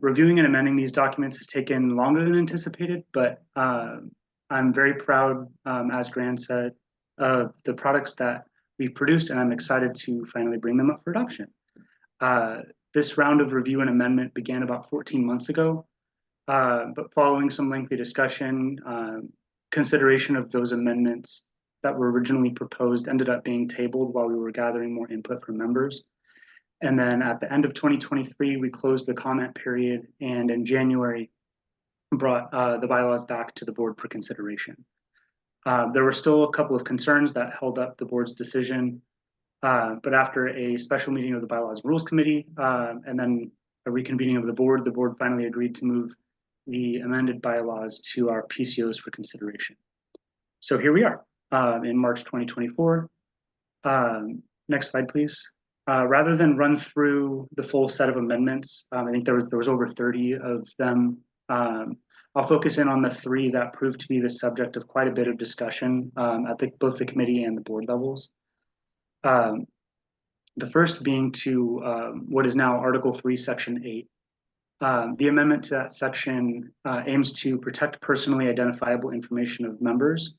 Reviewing and amending these documents has taken longer than anticipated, but I'm very proud, as Graham said, of the products that we've produced, and I'm excited to finally bring them up for adoption. This round of review and amendment began about 14 months ago, but following some lengthy discussion, consideration of those amendments that were originally proposed ended up being tabled while we were gathering more input from members. And then at the end of 2023, we closed the comment period, and in January, brought the bylaws back to the board for consideration. There were still a couple of concerns that held up the board's decision, but after a special meeting of the Bylaws and Rules Committee and then a reconvening of the board finally agreed to move the amended bylaws to our PCOs for consideration. So here we are in March 2024. Next slide, please. Rather than run through the full set of amendments, I think there was over 30 of them. I'll focus in on the 3 that proved to be the subject of quite a bit of discussion at both the committee and the board levels. The first being to what is now Article 3, Section 8. The amendment to that section aims to protect personally identifiable information of members.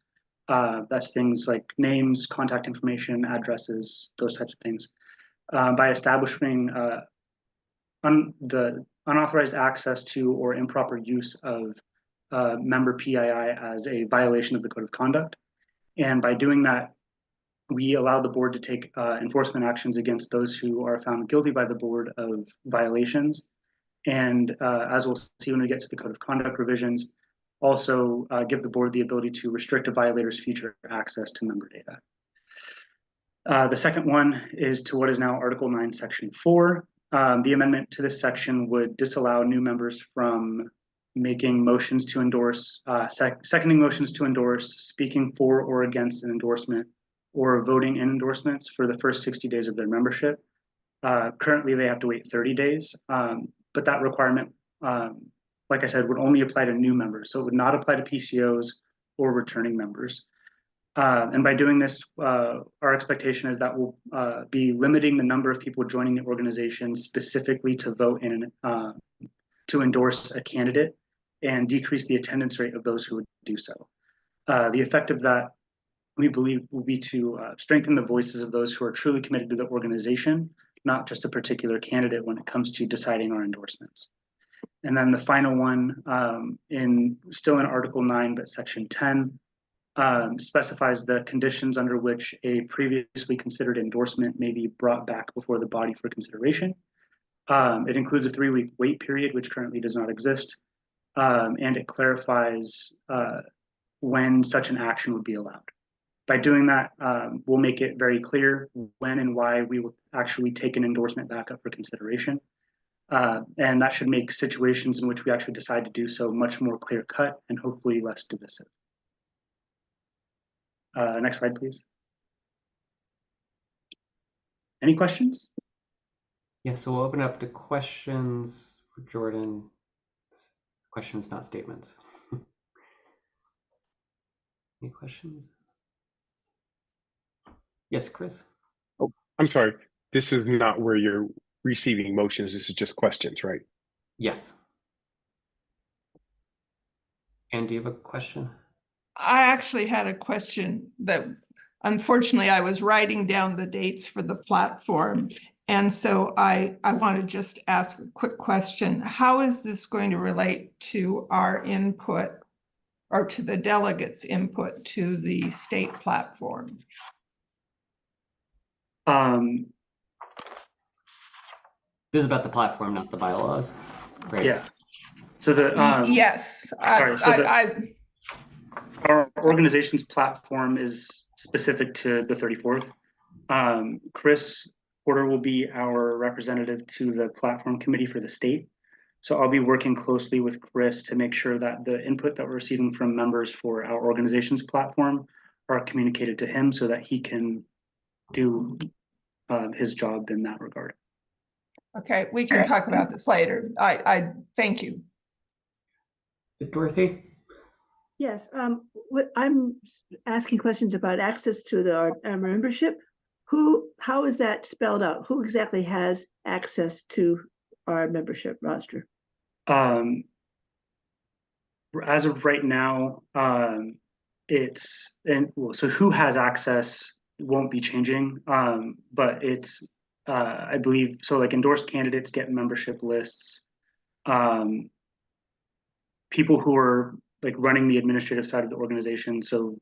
That's things like names, contact information, addresses, those types of things, by establishing the unauthorized access to or improper use of member PII as a violation of the code of conduct. And by doing that, we allow the board to take enforcement actions against those who are found guilty by the board of violations. And as we'll see when we get to the code of conduct revisions, also give the board the ability to restrict a violator's future access to member data. The second one is to what is now Article 9, Section 4. The amendment to this section would disallow new members from making motions to endorse, seconding motions to endorse, speaking for or against an endorsement, or voting in endorsements for the first 60 days of their membership. Currently, they have to wait 30 days, but that requirement, like I said, would only apply to new members. So it would not apply to PCOs or returning members. And by doing this, our expectation is that we'll be limiting the number of people joining the organization specifically to vote in, to endorse a candidate and decrease the attendance rate of those who would do so. The effect of that, we believe, will be to strengthen the voices of those who are truly committed to the organization, not just a particular candidate when it comes to deciding our endorsements. And then the final one, still in Article 9, but Section 10, specifies the conditions under which a previously considered endorsement may be brought back before the body for consideration. It includes a 3-week wait period, which currently does not exist, and it clarifies when such an action would be allowed. By doing that, we'll make it very clear when and why we will actually take an endorsement back up for consideration. And that should make situations in which we actually decide to do so much more clear-cut and hopefully less divisive. Next slide, please. Any questions? Yeah, so we'll open up to questions for Jordan. Questions, not statements. Any questions? Yes, Chris? Oh, I'm sorry. This is not where you're receiving motions. This is just questions, right? Yes. And do you have a question? I actually had a question that unfortunately I was writing down the dates for the platform. And so I want to just ask a quick question. How is this going to relate to our input or to the delegates' input to the state platform? This is about the platform, not the bylaws, right? Yeah. So the yes. Our organization's platform is specific to the 34th. Chris Porter will be our representative to the platform committee for the state. So I'll be working closely with Chris to make sure that the input that we're receiving from members for our organization's platform are communicated to him so that he can do his job in that regard. Okay, we can talk about this later. I thank you. Dorothy? Yes, I'm asking questions about access to our membership. How is that spelled out? Who exactly has access to our membership roster? As of right now, so who has access won't be changing, but it's I believe so. Like endorsed candidates get membership lists. People who are like running the administrative side of the organization, so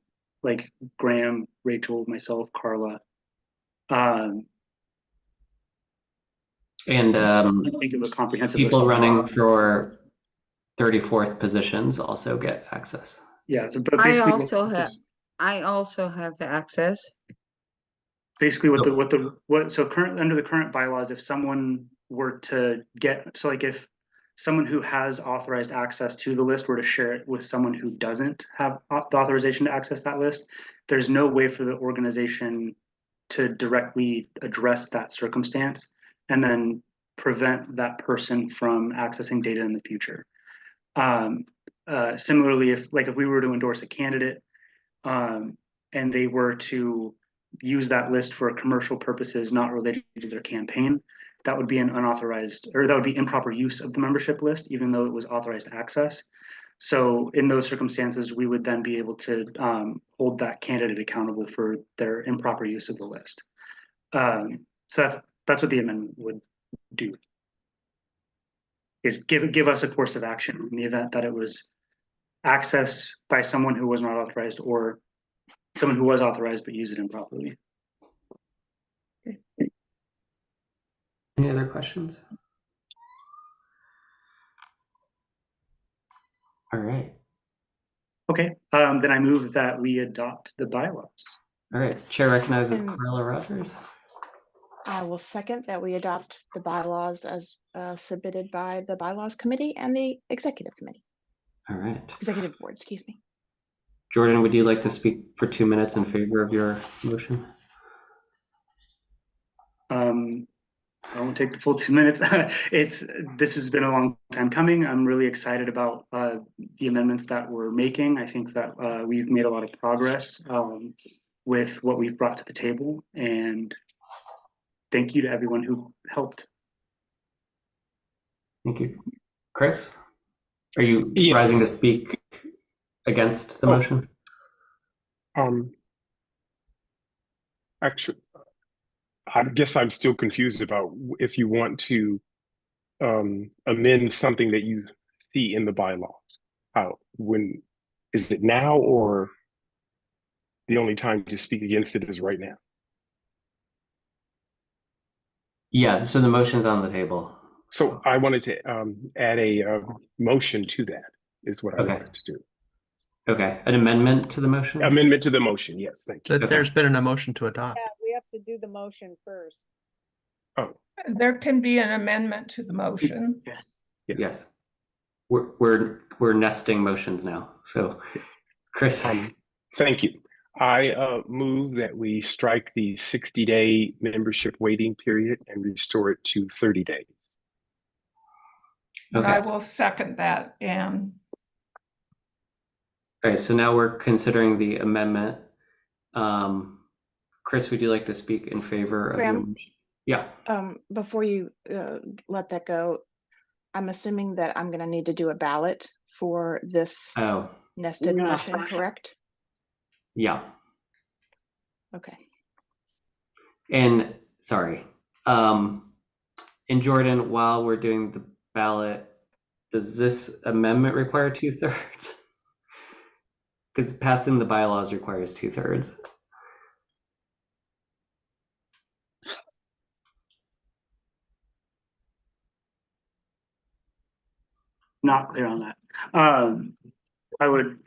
like Graham, Rachel, myself, Carla. And think of a comprehensive people list. running for 34th positions also get access. Yeah, so but I basically also have access. Basically so current under the current bylaws, if someone were to get, so like if someone who has authorized access to the list were to share it with someone who doesn't have the authorization to access that list, there's no way for the organization to directly address that circumstance and then prevent that person from accessing data in the future. Similarly, if we were to endorse a candidate and they were to use that list for commercial purposes not related to their campaign, that would be an unauthorized, or that would be improper use of the membership list, even though it was authorized access. So in those circumstances, we would then be able to hold that candidate accountable for their improper use of the list. So that's what the amendment would do, is give us a course of action in the event that it was accessed by someone who was not authorized or someone who was authorized but used it improperly. Any other questions? All right. Okay, then I move that we adopt the bylaws. All right, Chair recognizes And Carla Rogers. I will second that we adopt the bylaws as submitted by the bylaws committee and the executive committee. All right. Executive board, excuse me. Jordan, would you like to speak for 2 minutes in favor of your motion? I won't take the full 2 minutes. This has been a long time coming. I'm really excited about the amendments that we're making. I think that we've made a lot of progress with what we've brought to the table, and thank you to everyone who helped. Thank you. Chris, are you Yes. rising to speak against the motion? Actually, I guess I'm still confused about if you want to amend something that you see in the bylaw. When is it now, or the only time to speak against it is right now? Yeah, so the motion's on the table. So I wanted to add a motion to that, is what I Okay. wanted to do. Okay, an amendment to the motion? Amendment to the motion, yes, thank you. There's been a motion to adopt. Yeah, we have to do the motion first. Oh, There can be an amendment to the motion. Yes. Yes. We're nesting motions now. So, Yes. Chris, Thank you. I move that we strike the 60-day membership waiting period and restore it to 30 days. okay. I will second that, Anne. Okay, so now we're considering the amendment. Chris, would you like to speak in favor of your Graham? motion? Yeah. Before you let that go, I'm assuming that I'm going to need to do a ballot for this Oh, nested No. motion, correct? yeah. Okay. And sorry. And Jordan, while we're doing the ballot, does this amendment require 2/3? Because passing the bylaws requires 2/3. Not clear on that. I would.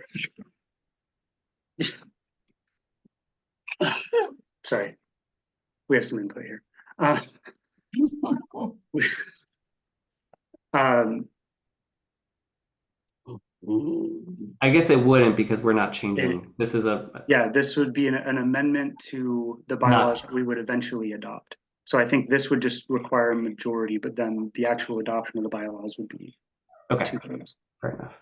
Sorry, we have some input here. I guess it wouldn't because we're not changing. This is a Yeah, this would be an amendment to the bylaws that we would eventually adopt. So I think this would just require a majority, but then the actual adoption of the bylaws would be okay. 2/3. Fair enough.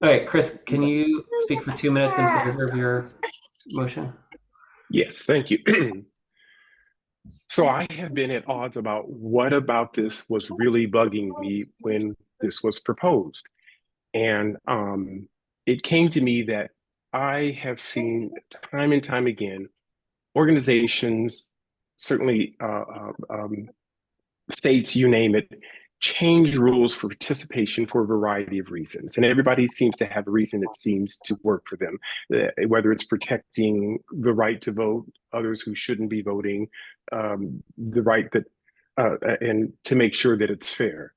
All right, Chris, can you speak for 2 minutes in favor of your motion? Yes, thank you. So I have been at odds about what about this was really bugging me when this was proposed. And it came to me that I have seen time and time again, organizations, certainly states, you name it, change rules for participation for a variety of reasons. And everybody seems to have a reason that seems to work for them, whether it's protecting the right to vote, others who shouldn't be voting, the right that, and to make sure that it's fair.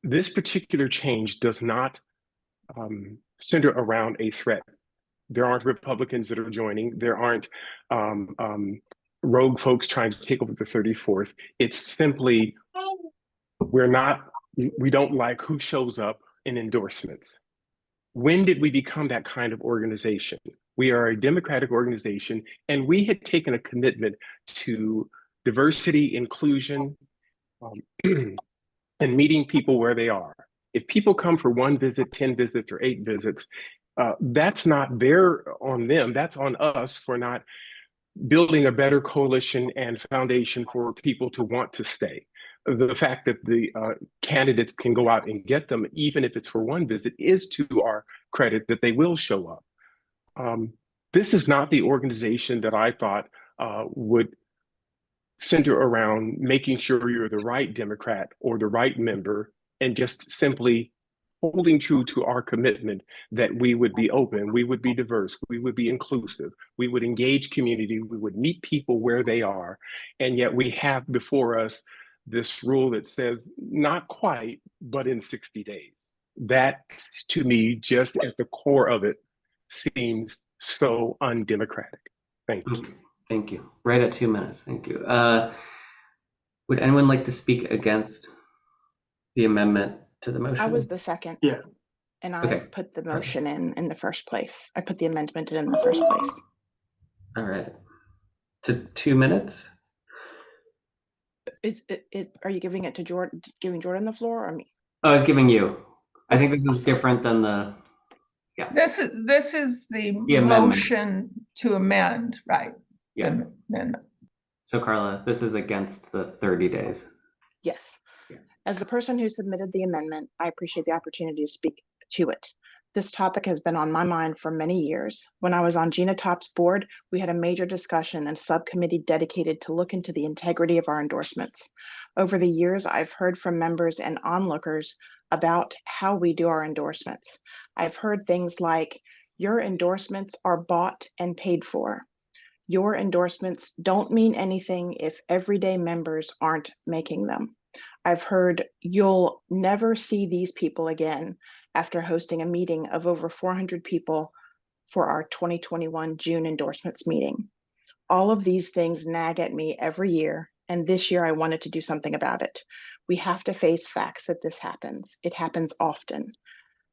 This particular change does not center around a threat. There aren't Republicans that are joining. There aren't rogue folks trying to take over the 34th. It's simply, we don't like who shows up in endorsements. When did we become that kind of organization? We are a democratic organization, and we had taken a commitment to diversity, inclusion, and meeting people where they are. If people come for 1 visit, 10 visits, or 8 visits, that's not on them. That's on us for not building a better coalition and foundation for people to want to stay. The fact that the candidates can go out and get them, even if it's for 1 visit, is to our credit that they will show up. This is not the organization that I thought would center around making sure you're the right Democrat or the right member, and just simply holding true to our commitment that we would be open, we would be diverse, we would be inclusive, we would engage community, we would meet people where they are. And yet we have before us this rule that says not quite, but in 60 days. That, to me, just at the core of it, seems so undemocratic. Thank you. Thank you. Right at 2 minutes. Thank you. Would anyone like to speak against the amendment to the motion? I was the second. Yeah. And I Okay. put the All right. motion in the first place. I put the amendment in the first place. All right. To 2 minutes? Are you giving it to Jordan, giving Jordan the floor or me? Oh, I was giving you. I think this is different than the, yeah. This is the The amendment. motion to amend, right? Yeah. The amendment. So Carla, this is against the 30 days. Yes. Yeah. As the person who submitted the amendment, I appreciate the opportunity to speak to it. This topic has been on my mind for many years. When I was on Gina Top's board, we had a major discussion and subcommittee dedicated to look into the integrity of our endorsements. Over the years, I've heard from members and onlookers about how we do our endorsements. I've heard things like, your endorsements are bought and paid for. Your endorsements don't mean anything if everyday members aren't making them. I've heard you'll never see these people again after hosting a meeting of over 400 people for our 2021 June endorsements meeting. All of these things nag at me every year, and this year I wanted to do something about it. We have to face facts that this happens. It happens often.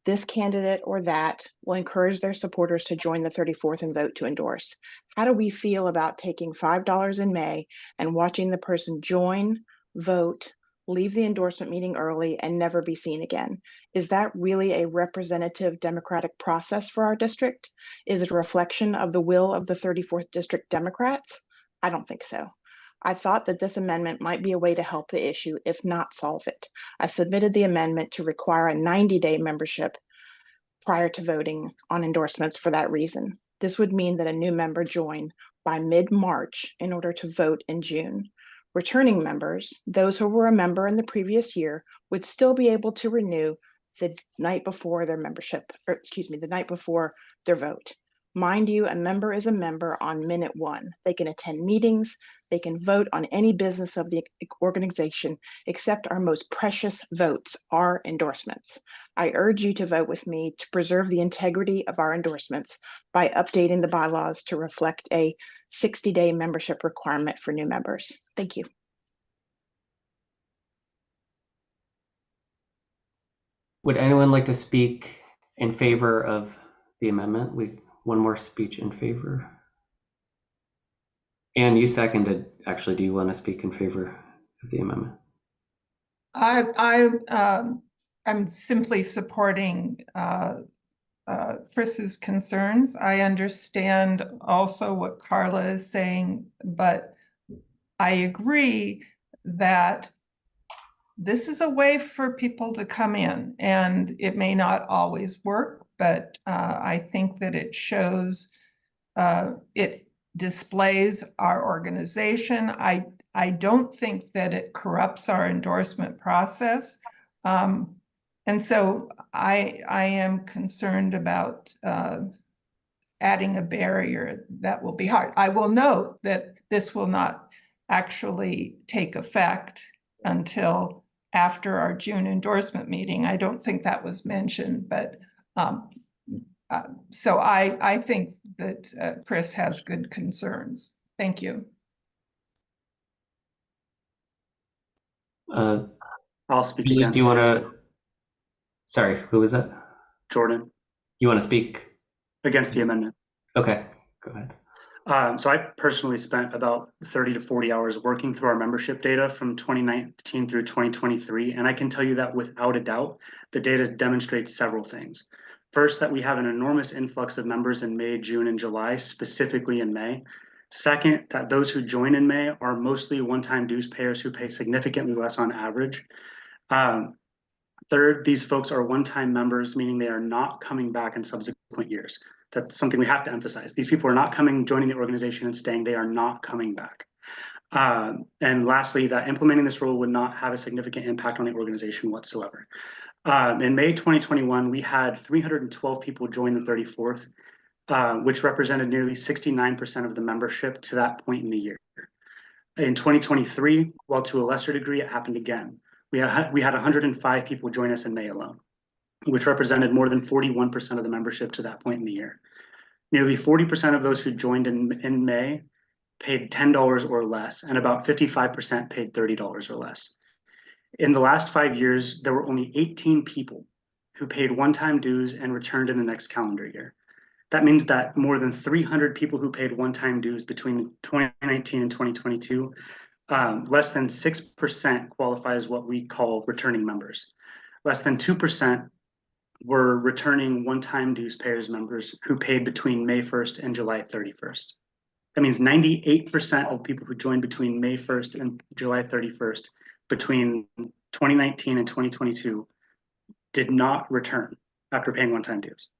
This candidate or that will encourage their supporters to join the 34th and vote to endorse. How do we feel about taking $5 in May and watching the person join, vote, leave the endorsement meeting early, and never be seen again? Is that really a representative democratic process for our district? Is it a reflection of the will of the 34th District Democrats? I don't think so. I thought that this amendment might be a way to help the issue, if not solve it. I submitted the amendment to require a 90-day membership prior to voting on endorsements for that reason. This would mean that a new member join by mid-March in order to vote in June. Returning members, those who were a member in the previous year, would still be able to renew the night before their membership, or excuse me, the night before their vote. Mind you, a member is a member on minute one. They can attend meetings, they can vote on any business of the organization, except our most precious votes, our endorsements. I urge you to vote with me to preserve the integrity of our endorsements by updating the bylaws to reflect a 60-day membership requirement for new members. Thank you. Would anyone like to speak in favor of the amendment? One more speech in favor. Anne, you seconded. Actually, do you want to speak in favor of the amendment? I'm simply supporting Chris's concerns. I understand also what Carla is saying, but I agree that this is a way for people to come in, and it may not always work, but I think that it shows, it displays our organization. I don't think that it corrupts our endorsement process. And so I am concerned about adding a barrier that will be hard. I will note that this will not actually take effect until after our June endorsement meeting. I don't think that was mentioned, but so I think that Chris has good concerns. Thank you. I'll speak Do against you want it. to? Sorry, who was that? Jordan, You want to speak against the amendment. Okay, go ahead. So I personally spent about 30 to 40 hours working through our membership data from 2019 through 2023. And I can tell you that without a doubt, the data demonstrates several things. First, that we have an enormous influx of members in May, June, and July, specifically in May. Second, that those who join in May are mostly one-time dues payers who pay significantly less on average. Third, these folks are one-time members, meaning they are not coming back in subsequent years. That's something we have to emphasize. These people are not joining the organization and staying. They are not coming back. And lastly, that implementing this rule would not have a significant impact on the organization whatsoever. In May 2021, we had 312 people join the 34th, which represented nearly 69% of the membership to that point in the year. In 2023, while to a lesser degree, it happened again. We had 105 people join us in May alone, which represented more than 41% of the membership to that point in the year. Nearly 40% of those who joined in May paid $10 or less, and about 55% paid $30 or less. In the last 5 years, there were only 18 people who paid one-time dues and returned in the next calendar year. That means that more than 300 people who paid one-time dues between 2019 and 2022, less than 6% qualify as what we call returning members. Less than 2% were returning one-time dues payers members who paid between May 1st and July 31st. That means 98% of people who joined between May 1st and July 31st between 2019 and 2022 did not return after paying one-time dues.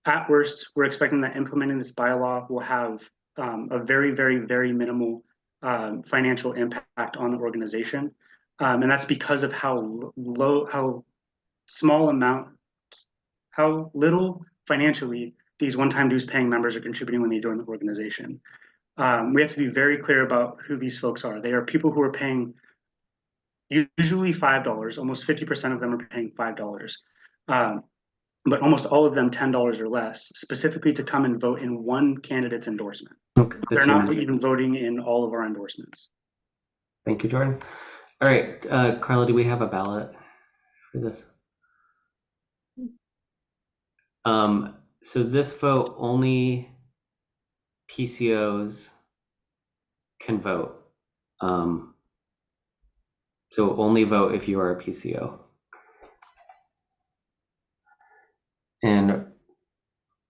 At worst, we're expecting that implementing this bylaw will have a very, very, very minimal financial impact on the organization. And that's because of how little financially these one-time dues paying members are contributing when they join the organization. We have to be very clear about who these folks are. They are people who are paying usually $5. Almost 50% of them are paying $5. But almost all of them $10 or less, specifically to come and vote in one candidate's endorsement. Okay, They're not even voting in all of our endorsements. Thank you, Jordan. All right, Carla, do we have a ballot for this? So this vote, only PCOs can vote. So only vote if you are a PCO. And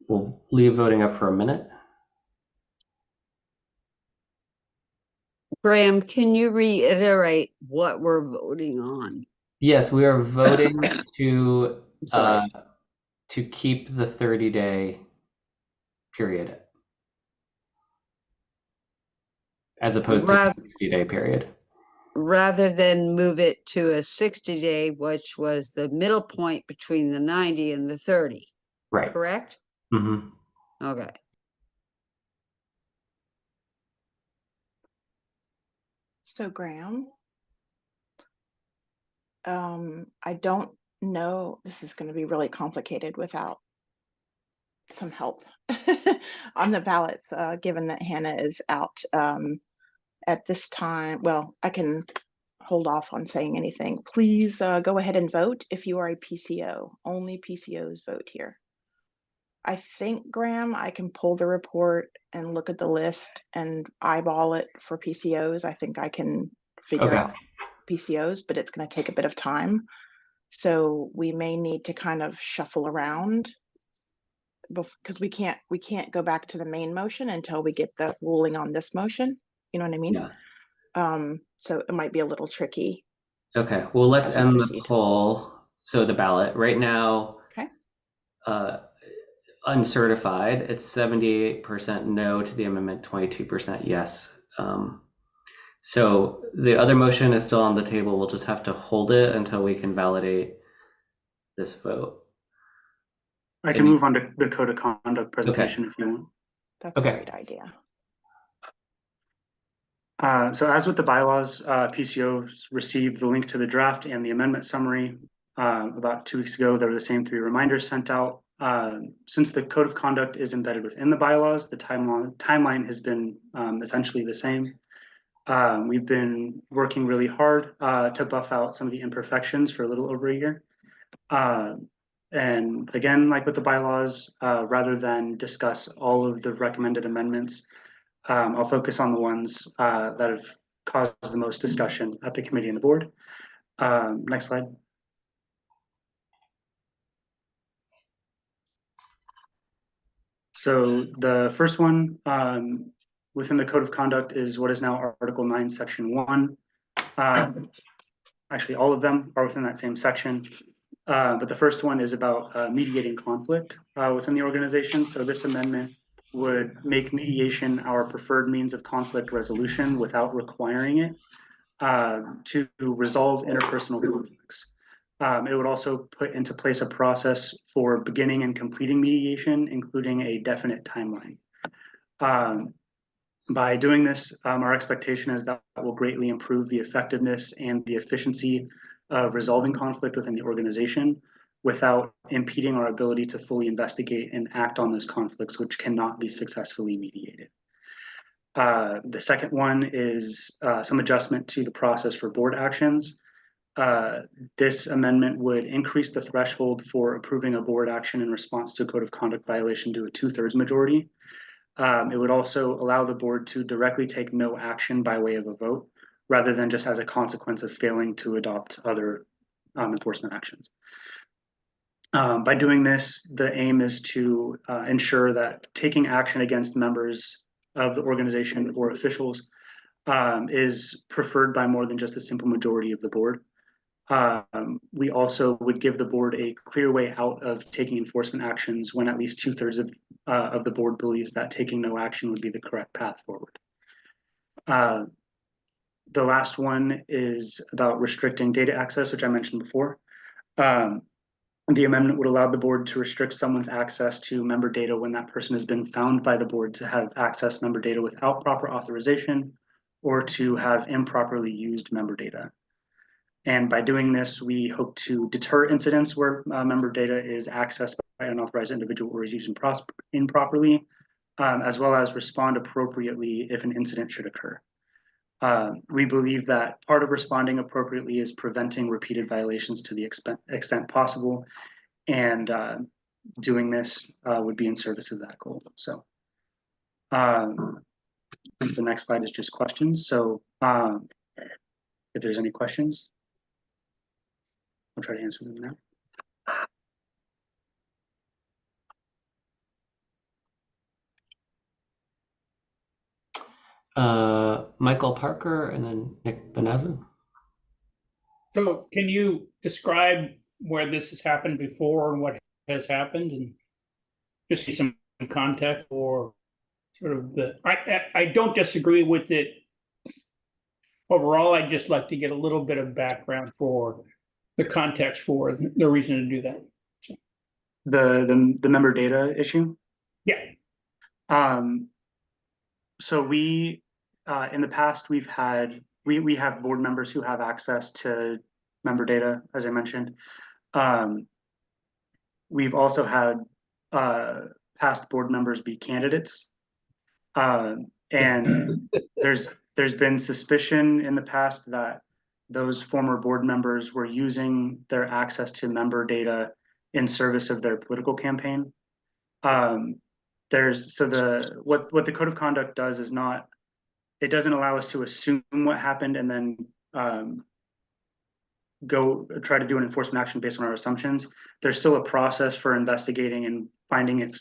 we'll leave voting up for a minute. Graham, can you reiterate what we're voting on? Yes, we are voting to keep the 30-day period as opposed to the 60-day period. Rather than move it to a 60-day, which was the middle point between the 90 and the 30. Right. Correct? Mm-hmm. Okay. So Graham, I don't know, this is going to be really complicated without some help on the ballots, given that Hannah is out at this time. Well, I can hold off on saying anything. Please go ahead and vote if you are a PCO. Only PCOs vote here. I think, Graham, I can pull the report and look at the list and eyeball it for PCOs. I think I can figure out PCOs, but it's going to take a bit of time. So we may need to kind of shuffle around because we can't go back to the main motion until we get the ruling on this motion. You know what I mean? Yeah. So it might be a little tricky. Okay, well, let's end the poll. So the ballot right now, uncertified, it's 78% no to the amendment, 22% yes. So the other motion is still on the table. We'll just have to hold it until we can validate this vote. I can move on to the code of conduct presentation if you want. That's a great idea. So as with the bylaws, PCOs received the link to the draft and the amendment summary about 2 weeks ago. There were the same 3 reminders sent out. Since the code of conduct is embedded within the bylaws, the timeline has been essentially the same. We've been working really hard to buff out some of the imperfections for a little over a year. And again, like with the bylaws, rather than discuss all of the recommended amendments, I'll focus on the ones that have caused the most discussion at the committee and the board. Next slide. So the first one within the code of conduct is what is now Article 9, Section 1. Actually, all of them are within that same section. But the first one is about mediating conflict within the organization. So this amendment would make mediation our preferred means of conflict resolution without requiring it to resolve interpersonal conflicts. It would also put into place a process for beginning and completing mediation, including a definite timeline. By doing this, our expectation is that will greatly improve the effectiveness and the efficiency of resolving conflict within the organization without impeding our ability to fully investigate and act on those conflicts, which cannot be successfully mediated. The second one is some adjustment to the process for board actions. this amendment would increase the threshold for approving a board action in response to a code of conduct violation to a 2/3 majority. It would also allow the board to directly take no action by way of a vote, rather than just as a consequence of failing to adopt other enforcement actions. By doing this, the aim is to ensure that taking action against members of the organization or officials is preferred by more than just a simple majority of the board. We also would give the board a clear way out of taking enforcement actions when at least 2/3 of the board believes that taking no action would be the correct path forward. The last one is about restricting data access, which I mentioned before. The amendment would allow the board to restrict someone's access to member data when that person has been found by the board to have accessed member data without proper authorization or to have improperly used member data. And by doing this, we hope to deter incidents where member data is accessed by an unauthorized individual or is used improperly, as well as respond appropriately if an incident should occur. We believe that part of responding appropriately is preventing repeated violations to the extent possible, and doing this would be in service of that goal. So the next slide is just questions. So if there's any questions, I'll try to answer them now. Michael Parker and then Nick Benazzo. So can you describe where this has happened before and what has happened, and just some context or sort of the, I don't disagree with it overall. I'd just like to get a little bit of background for the context for the reason to do that. So. The member data issue? Yeah. So we, in the past, we have board members who have access to member data, as I mentioned. We've also had past board members be candidates. And there's been suspicion in the past that those former board members were using their access to member data in service of their political campaign. What the code of conduct does is not, it doesn't allow us to assume what happened and then go try to do an enforcement action based on our assumptions. There's still a process for investigating and finding if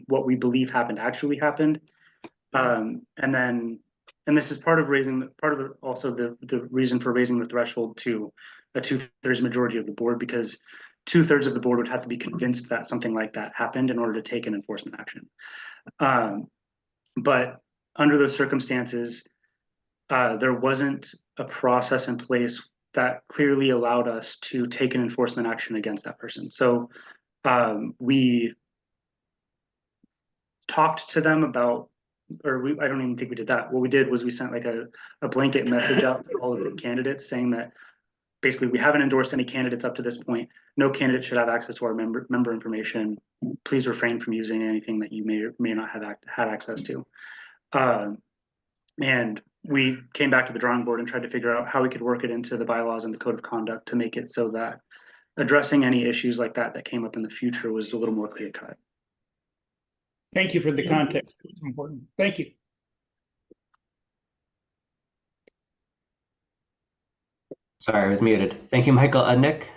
what we believe happened actually happened. And this is part of also the reason for raising the threshold to a 2/3 majority of the board, because 2/3 of the board would have to be convinced that something like that happened in order to take an enforcement action. But under those circumstances, there wasn't a process in place that clearly allowed us to take an enforcement action against that person. So we talked to them about, I don't even think we did that. What we did was we sent like a blanket message out to all of the candidates saying that basically we haven't endorsed any candidates up to this point. No candidate should have access to our member information. Please refrain from using anything that you may or may not have had access to. And we came back to the drawing board and tried to figure out how we could work it into the bylaws and the code of conduct to make it so that addressing any issues like that came up in the future was a little more clear cut. Thank you for the context. It's important. Thank you. Sorry, I was muted. Thank you, Michael. Nick?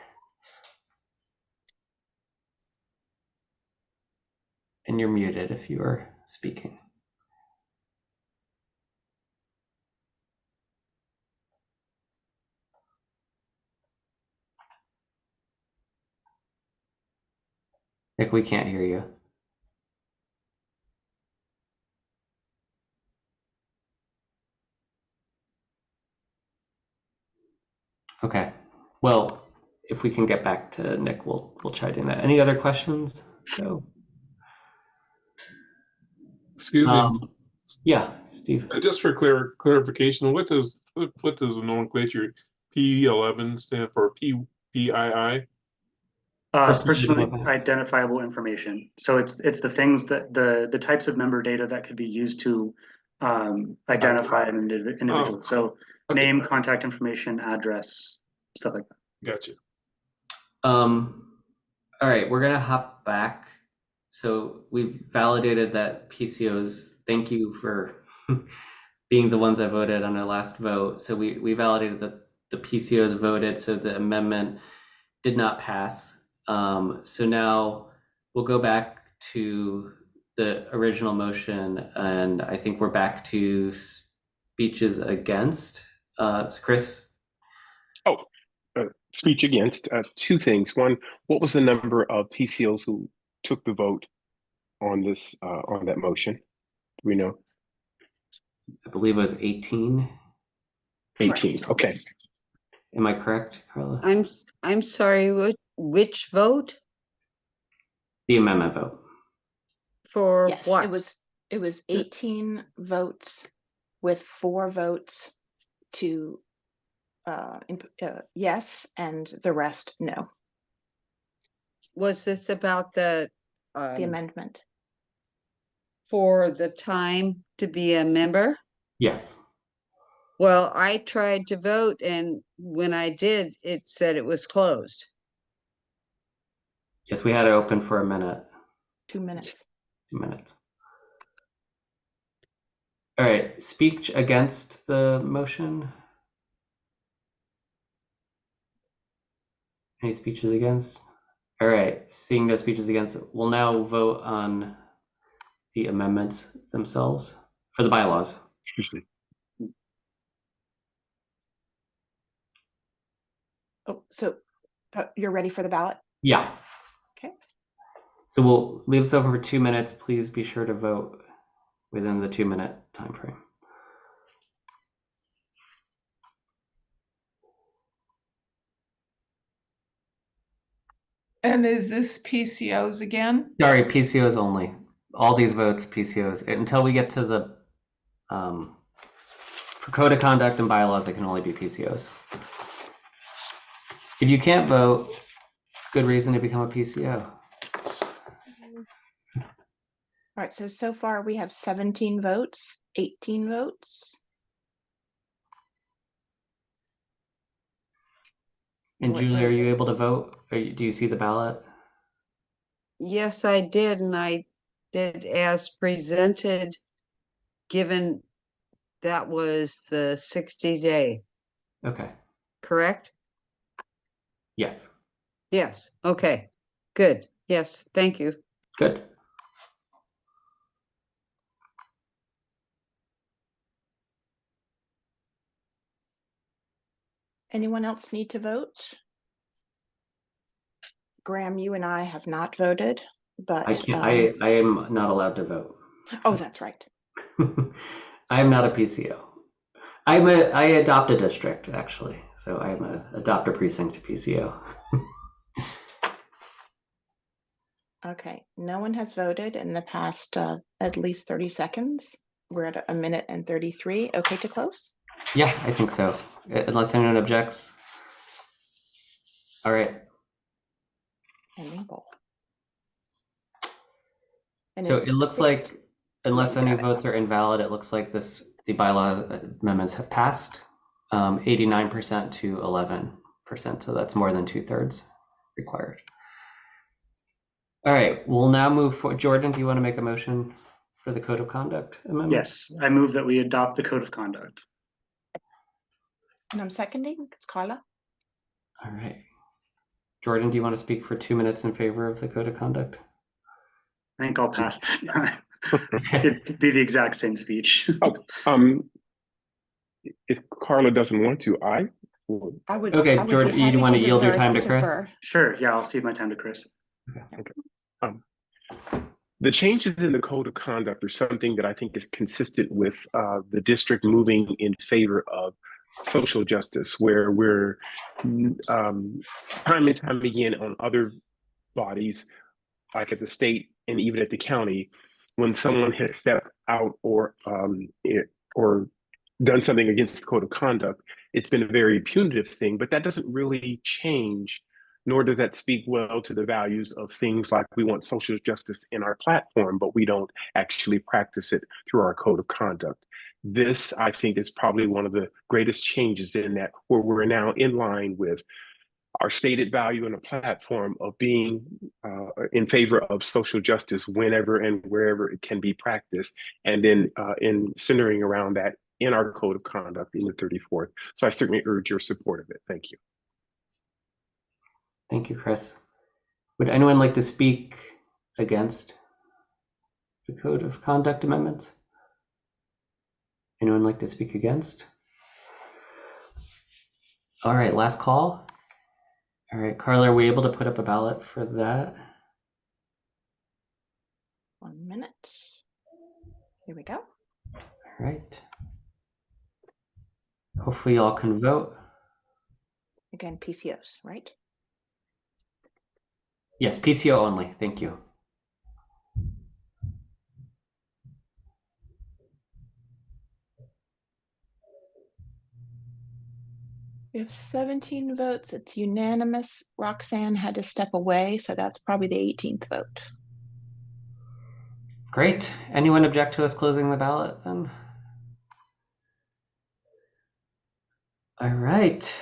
And you're muted if you are speaking. Nick, we can't hear you. Okay. Well, if we can get back to Nick, we'll try doing that. Any other questions? No. Excuse me. Yeah, Steve. Just for clarification, what does the nomenclature P11 stand for? PII? Personally identifiable information. So it's the things that the types of member data that could be used to identify an individual. So name, contact information, address, stuff like that. Gotcha. All right, we're gonna hop back. So we validated that PCOs, thank you for being the ones that voted on our last vote. So we validated that the PCOs voted, so the amendment did not pass. So now we'll go back to the original motion, and I think we're back to speeches against. Chris? Oh, speech against, two things. One, what was the number of PCOs who took the vote on this, on that motion? Do we know? I believe it was 18. 18, okay. Am I correct, Carla? I'm sorry, which vote? The amendment vote. For Yes, what? it was 18 votes with 4 votes to yes, and the rest no. Was this about the amendment? For the time to be a member? Yes. Well, I tried to vote, and when I did, it said it was closed. Yes, we had it open for a minute. 2 minutes. 2 minutes. All right, speech against the motion. Any speeches against? All right, seeing no speeches against, we'll now vote on the amendments themselves for the bylaws. Excuse me. Oh, so you're ready for the ballot? Yeah. Okay. So we'll leave this over for 2 minutes. Please be sure to vote within the 2-minute time frame. And is this PCOs again? Sorry, PCOs only. All these votes, PCOs. Until we get to the, for code of conduct and bylaws, it can only be PCOs. If you can't vote, it's a good reason to become a PCO. All right, so far we have 17 votes, 18 votes. And Julie, are you able to vote? Do you see the ballot? Yes, I did, and I did as presented, given that was the 60-day, Okay. correct? Yes. Yes, okay, good. Yes, thank you. Good. Anyone else need to vote? Graham, you and I have not voted, but I can't. I am not allowed to vote. Oh, that's right. I am not a PCO. I adopt a district actually, so I'm a adopt a precinct PCO. Okay, no one has voted in the past at least 30 seconds. We're at 1 minute and 33. Okay to close? Yeah, I think so. Unless anyone objects. All right. Enable. So it looks like, unless Yeah, any got it. votes are invalid, it looks like the bylaw amendments have passed. 89% to 11%, so that's more than 2/3 required. All right, we'll now move forward. Jordan, do you want to make a motion for the code of conduct amendment? Yes, I move that we adopt the code of conduct. And I'm seconding. It's Carla. All right. Jordan, do you want to speak for 2 minutes in favor of the code of conduct? I think I'll pass this time. It'd be the exact same speech. If Carla doesn't want to, I would. Okay, Jordan, you want to yield your time to Chris? Sure, yeah, I'll cede my time to Chris. Okay. The changes in the code of conduct are something that I think is consistent with the district moving in favor of social justice, where we're time and time again on other bodies, like at the state and even at the county, when someone has stepped out or done something against the code of conduct, it's been a very punitive thing, but that doesn't really change, nor does that speak well to the values of things like we want social justice in our platform, but we don't actually practice it through our code of conduct. This, I think, is probably one of the greatest changes in that, where we're now in line with our stated value in a platform of being in favor of social justice whenever and wherever it can be practiced, and then in centering around that in our code of conduct in the 34th. So I certainly urge your support of it. Thank you. Thank you, Chris. Would anyone like to speak against the code of conduct amendments? Anyone like to speak against? All right, last call. All right, Carla, are we able to put up a ballot for that? 1 minute. Here we go. All right. Hopefully y'all can vote. Again, PCOs, right? Yes, PCO only. Thank you. We have 17 votes. It's unanimous. Roxanne had to step away, so that's probably the 18th vote. Great. Anyone object to us closing the ballot then? All right.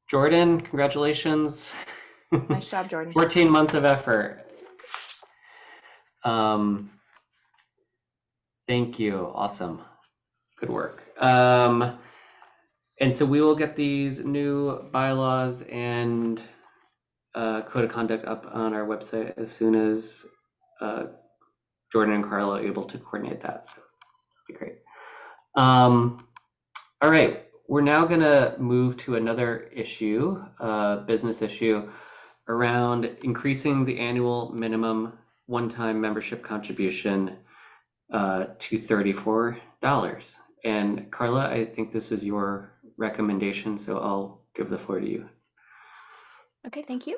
Jordan, congratulations. Nice job, Jordan. 14 months of effort. Thank you. Awesome. Good work. And so we will get these new bylaws and code of conduct up on our website as soon as Jordan and Carla are able to coordinate that. So that'd be great. All right, we're now gonna move to another issue, business issue, around increasing the annual minimum one-time membership contribution to $34. And Carla, I think this is your recommendation, so I'll give the floor to you. Okay, thank you.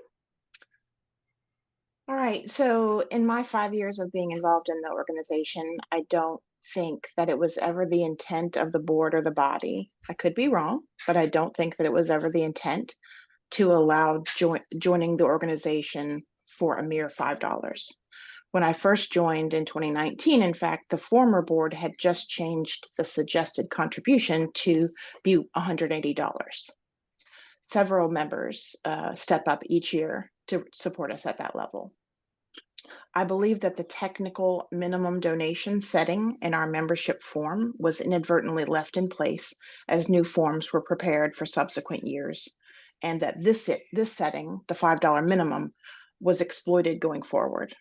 All right, so in my 5 years of being involved in the organization, I don't think that it was ever the intent of the board or the body. I could be wrong, but I don't think that it was ever the intent to allow joining the organization for a mere $5. When I first joined in 2019, in fact, the former board had just changed the suggested contribution to be $180. Several members step up each year to support us at that level. I believe that the technical minimum donation setting in our membership form was inadvertently left in place as new forms were prepared for subsequent years, and that this setting, the $5 minimum, was exploited going forward.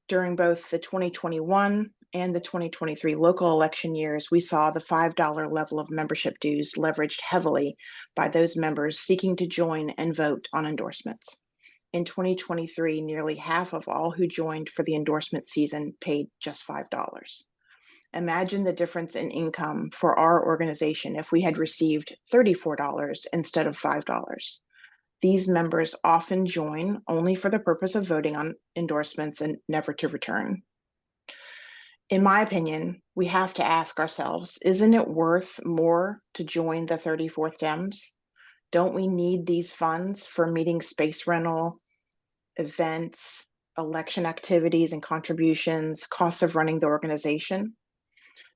During both the 2021 and the 2023 local election years, we saw the $5 level of membership dues leveraged heavily by those members seeking to join and vote on endorsements. In 2023, nearly half of all who joined for the endorsement season paid just $5. Imagine the difference in income for our organization if we had received $34 instead of $5. These members often join only for the purpose of voting on endorsements and never to return. In my opinion, we have to ask ourselves, isn't it worth more to join the 34th Dems? Don't we need these funds for meeting space rental, events, election activities and contributions, costs of running the organization?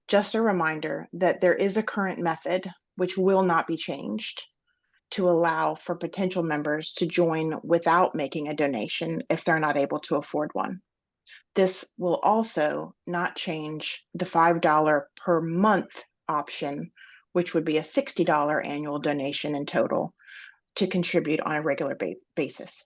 Just a reminder that there is a current method, which will not be changed, to allow for potential members to join without making a donation if they're not able to afford one. This will also not change the $5 per month option, which would be a $60 annual donation in total to contribute on a regular basis.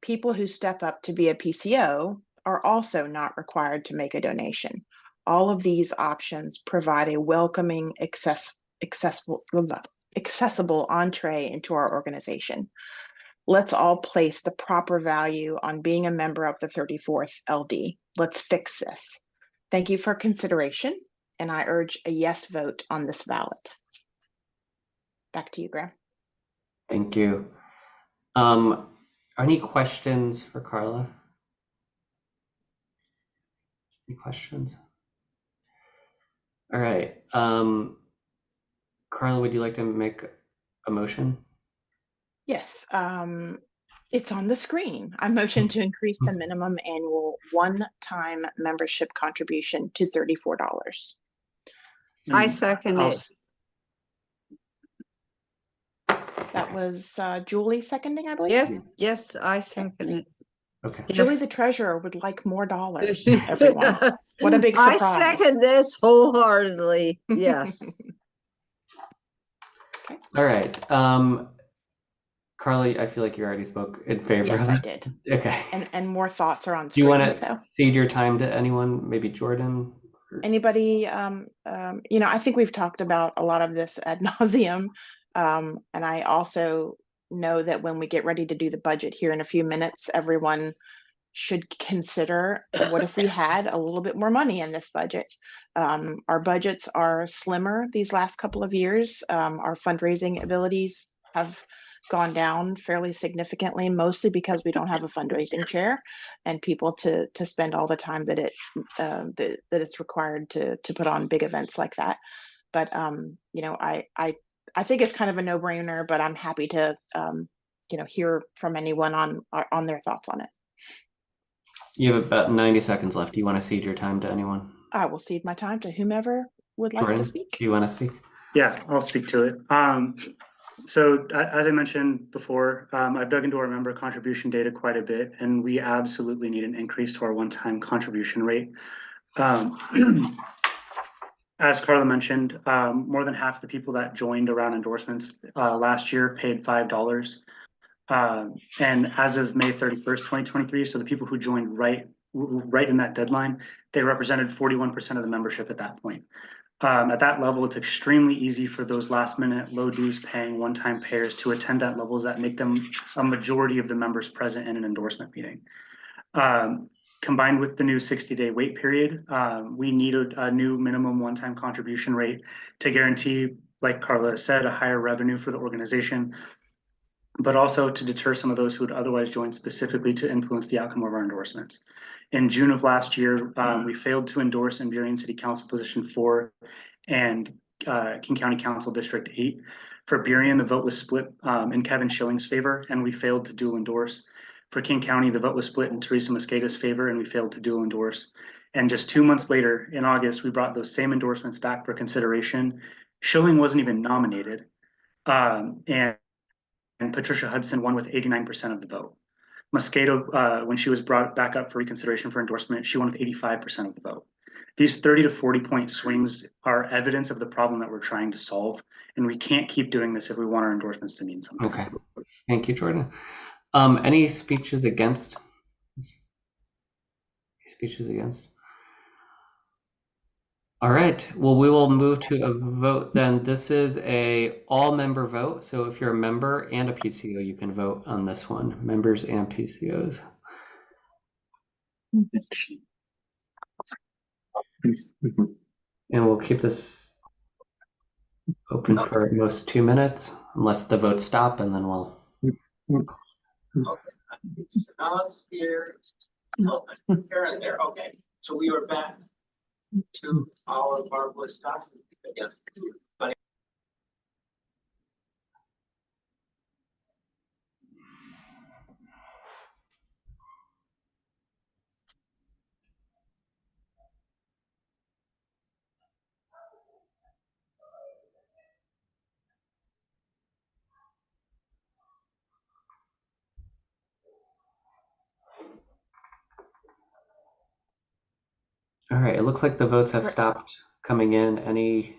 People who step up to be a PCO are also not required to make a donation. All of these options provide a welcoming, accessible entree into our organization. Let's all place the proper value on being a member of the 34th LD. Let's fix this. Thank you for consideration, and I urge a yes vote on this ballot. Back to you, Graham. Thank you. Any questions for Carla? Any questions? All right. Carla, would you like to make a motion? Yes, it's on the screen. I motion to increase the minimum annual one-time membership contribution to $34. I And second I'll it. s- That was Julie seconding, I believe. Yes, I second it. Okay. Julie, Yes. the treasurer, would like more dollars, everyone. Yes. What a big I surprise. second this wholeheartedly. Yes. All right. Carly, I feel like you already spoke in favor Yes, of I it. did. Okay. And more thoughts are on Do you screen, want to so. cede your time to anyone? Maybe Jordan? Anybody, I think we've talked about a lot of this ad nauseum. And I also know that when we get ready to do the budget here in a few minutes, everyone should consider what if we had a little bit more money in this budget. Our budgets are slimmer these last couple of years. Our fundraising abilities have gone down fairly significantly, mostly because we don't have a fundraising chair and people to spend all the time that it's required to put on big events like that. But I think it's kind of a no-brainer, but I'm happy to hear from anyone on their thoughts on it. You have about 90 seconds left. Do you want to cede your time to anyone? I will cede my time to whomever would like Jordan, to speak. do you want to speak? Yeah, I'll speak to it. So as I mentioned before, I've dug into our member contribution data quite a bit, and we absolutely need an increase to our one-time contribution rate. As Carla mentioned, more than half the people that joined around endorsements last year paid $5. And as of May 31st, 2023, so the people who joined right in that deadline, they represented 41% of the membership at that point. At that level, it's extremely easy for those last minute low dues paying one-time payers to attend at levels that make them a majority of the members present in an endorsement meeting. Combined with the new 60-day wait period, we need a new minimum one-time contribution rate to guarantee, like Carla said, a higher revenue for the organization, but also to deter some of those who would otherwise join specifically to influence the outcome of our endorsements. In June of last year, we failed to endorse in Burien City Council Position 4 and King County Council District 8. For Burien, the vote was split in Kevin Schilling's favor, and we failed to dual endorse. For King County, the vote was split in Teresa Mosqueda's favor, and we failed to dual endorse. And just 2 months later, in August, we brought those same endorsements back for consideration. Schilling wasn't even nominated, and Patricia Hudson won with 89% of the vote. Mosqueda, when she was brought back up for reconsideration for endorsement, she won with 85% of the vote. These 30 to 40 point swings are evidence of the problem that we're trying to solve, and we can't keep doing this if we want our endorsements to mean something. Okay, thank you, Jordan. Any speeches against? Speeches against? All right, well, we will move to a vote then. This is a all member vote. So if you're a member and a PCO, you can vote on this one, members and PCOs. And we'll keep this open for at most 2 minutes, unless the votes stop, and then we'll. Now it's here. Oh, here and there. Okay, so we are back to our marvelous document. Yes. All right, it looks like the votes have stopped coming in. Anyone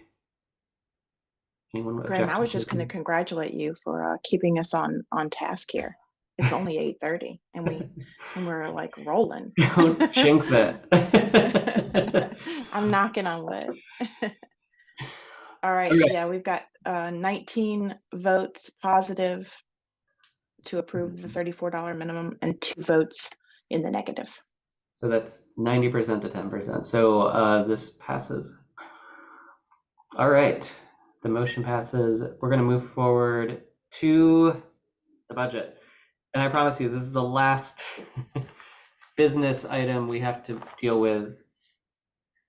Graham, I was object just to going to congratulate you for keeping us on task here. It's only 8:30 and we're like rolling. Don't jinx it. I'm knocking on wood. All right, yeah, we've got 19 votes positive to approve the $34 minimum and 2 votes in the negative. So that's 90% to 10%. So this passes. All right, the motion passes. We're going to move forward to the budget. And I promise you, this is the last business item we have to deal with,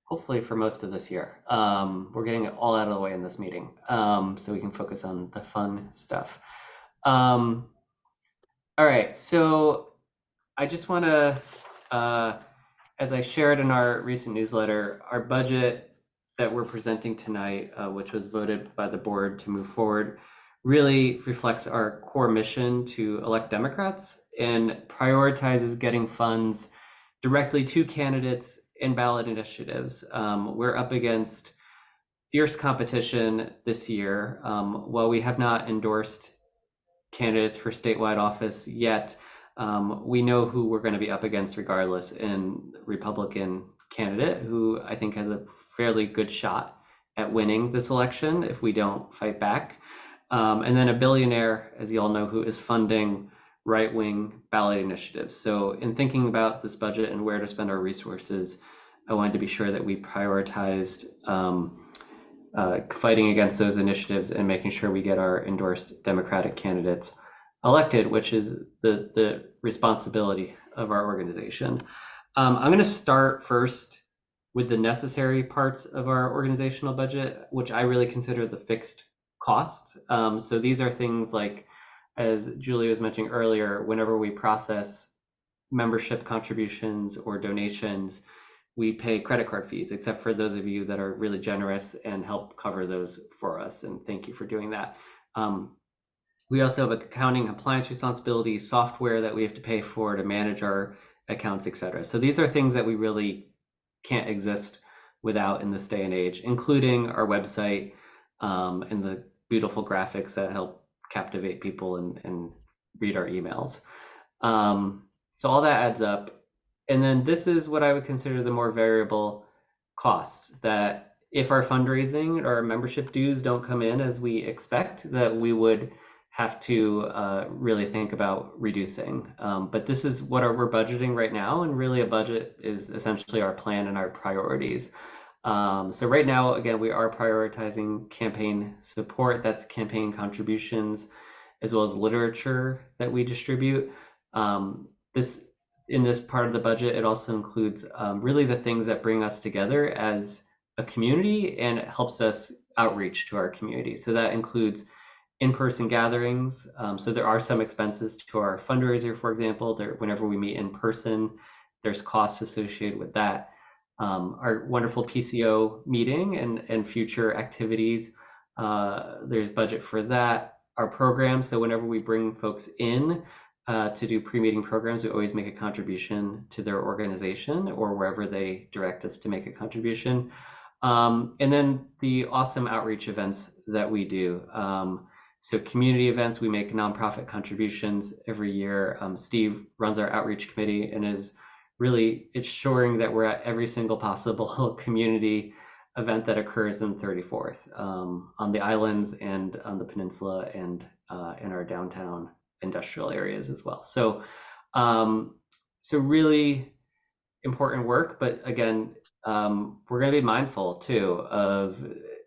hopefully for most of this year. We're getting it all out of the way in this meeting, so we can focus on the fun stuff. All right, so I just want to, as I shared in our recent newsletter, our budget that we're presenting tonight, which was voted by the board to move forward, really reflects our core mission to elect Democrats and prioritizes getting funds directly to candidates and ballot initiatives. We're up against fierce competition this year. While we have not endorsed candidates for statewide office yet, we know who we're going to be up against regardless in Republican candidate who I think has a fairly good shot at winning this election if we don't fight back. And then a billionaire, as you all know, who is funding right-wing ballot initiatives. So in thinking about this budget and where to spend our resources, I wanted to be sure that we prioritized fighting against those initiatives and making sure we get our endorsed Democratic candidates elected, which is the responsibility of our organization. I'm going to start first with the necessary parts of our organizational budget, which I really consider the fixed costs. So these are things like, as Julie was mentioning earlier, whenever we process membership contributions or donations, we pay credit card fees, except for those of you that are really generous and help cover those for us. And thank you for doing that. We also have accounting compliance responsibilities, software that we have to pay for to manage our accounts, et cetera. So these are things that we really can't exist without in this day and age, including our website and the beautiful graphics that help captivate people and read our emails. So all that adds up. And then this is what I would consider the more variable costs, that if our fundraising or our membership dues don't come in as we expect, that we would have to really think about reducing. But this is what we're budgeting right now, and really a budget is essentially our plan and our priorities. So right now, again, we are prioritizing campaign support, that's campaign contributions, as well as literature that we distribute. In this part of the budget, it also includes really the things that bring us together as a community, and it helps us outreach to our community. So that includes in-person gatherings. So there are some expenses to our fundraiser, for example. Whenever we meet in person, there's costs associated with that. Our wonderful PCO meeting and future activities, there's budget for that. Our programs, so whenever we bring folks in to do pre-meeting programs, we always make a contribution to their organization or wherever they direct us to make a contribution. And then the awesome outreach events that we do. So community events, we make nonprofit contributions every year. Steve runs our outreach committee and is really ensuring that we're at every single possible community event that occurs in 34th on the islands and on the peninsula and in our downtown industrial areas as well. So, so really important work, but again, we're going to be mindful too of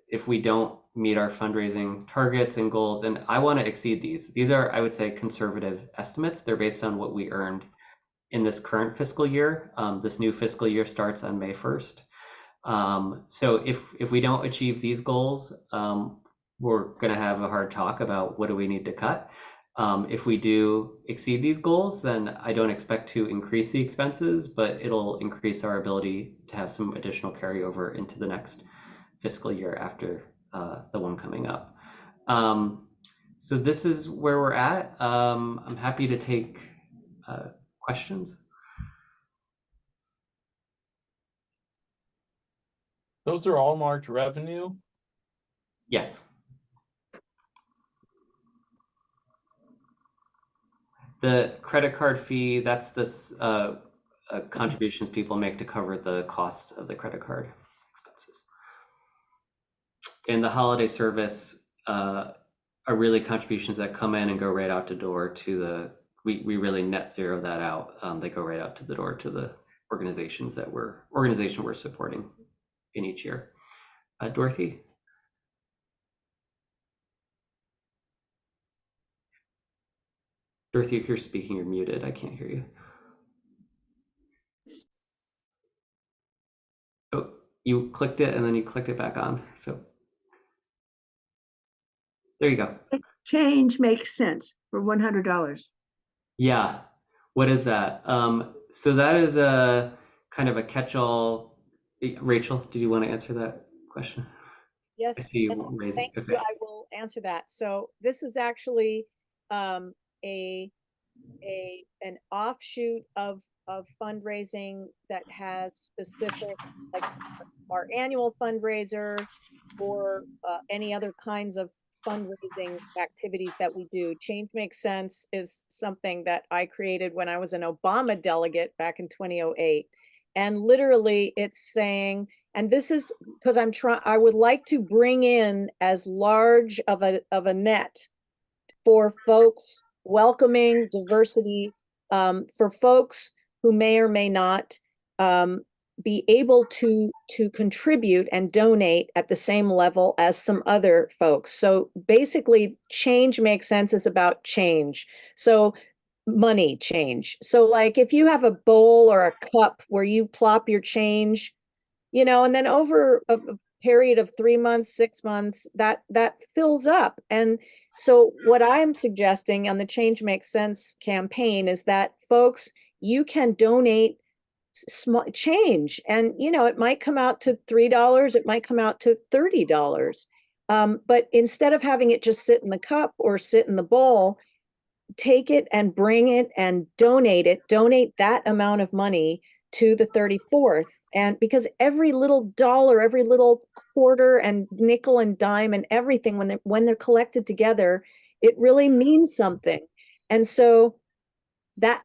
if we don't meet our fundraising targets and goals, and I want to exceed these. These are, I would say, conservative estimates. They're based on what we earned in this current fiscal year. This new fiscal year starts on May 1st. So if we don't achieve these goals, we're going to have a hard talk about what do we need to cut. If we do exceed these goals, then I don't expect to increase the expenses, but it'll increase our ability to have some additional carryover into the next fiscal year after the one coming up. So this is where we're at. I'm happy to take questions. Those are all marked revenue? Yes. The credit card fee, that's this contributions people make to cover the cost of the credit card expenses. And the holiday service are really contributions that come in and go right out the door to the, we really net zero that out. They go right out to the door to the organizations that we're supporting in each year. Dorothy? Dorothy, if you're speaking, you're muted. I can't hear you. Oh, you clicked it and then you clicked it back on. So there you go. Change makes sense for $100. Yeah. What is that? So that is a kind of a catch-all. Rachel, did you want to answer that question? I Yes, see you yes, raising. thank you. Okay. I will answer that. So this is actually um, a an offshoot of fundraising that has specific, like our annual fundraiser or any other kinds of fundraising activities that we do. Change Makes Sense is something that I created when I was an Obama delegate back in 2008. And literally it's saying, and this is because I would like to bring in as large of a net for folks welcoming diversity, for folks who may or may not be able to contribute and donate at the same level as some other folks. So basically, Change Makes Sense is about change. So money change. So like if you have a bowl or a cup where you plop your change, you know, and then over a period of 3 months, 6 months, that fills up. And so what I'm suggesting on the Change Makes Sense campaign is that folks, you can donate small change, and you know, it might come out to $3, it might come out to $30. But instead of having it just sit in the cup or sit in the bowl, take it and bring it and donate that amount of money to the 34th. And because every little dollar, every little quarter and nickel and dime and everything, when they're collected together, it really means something. And so that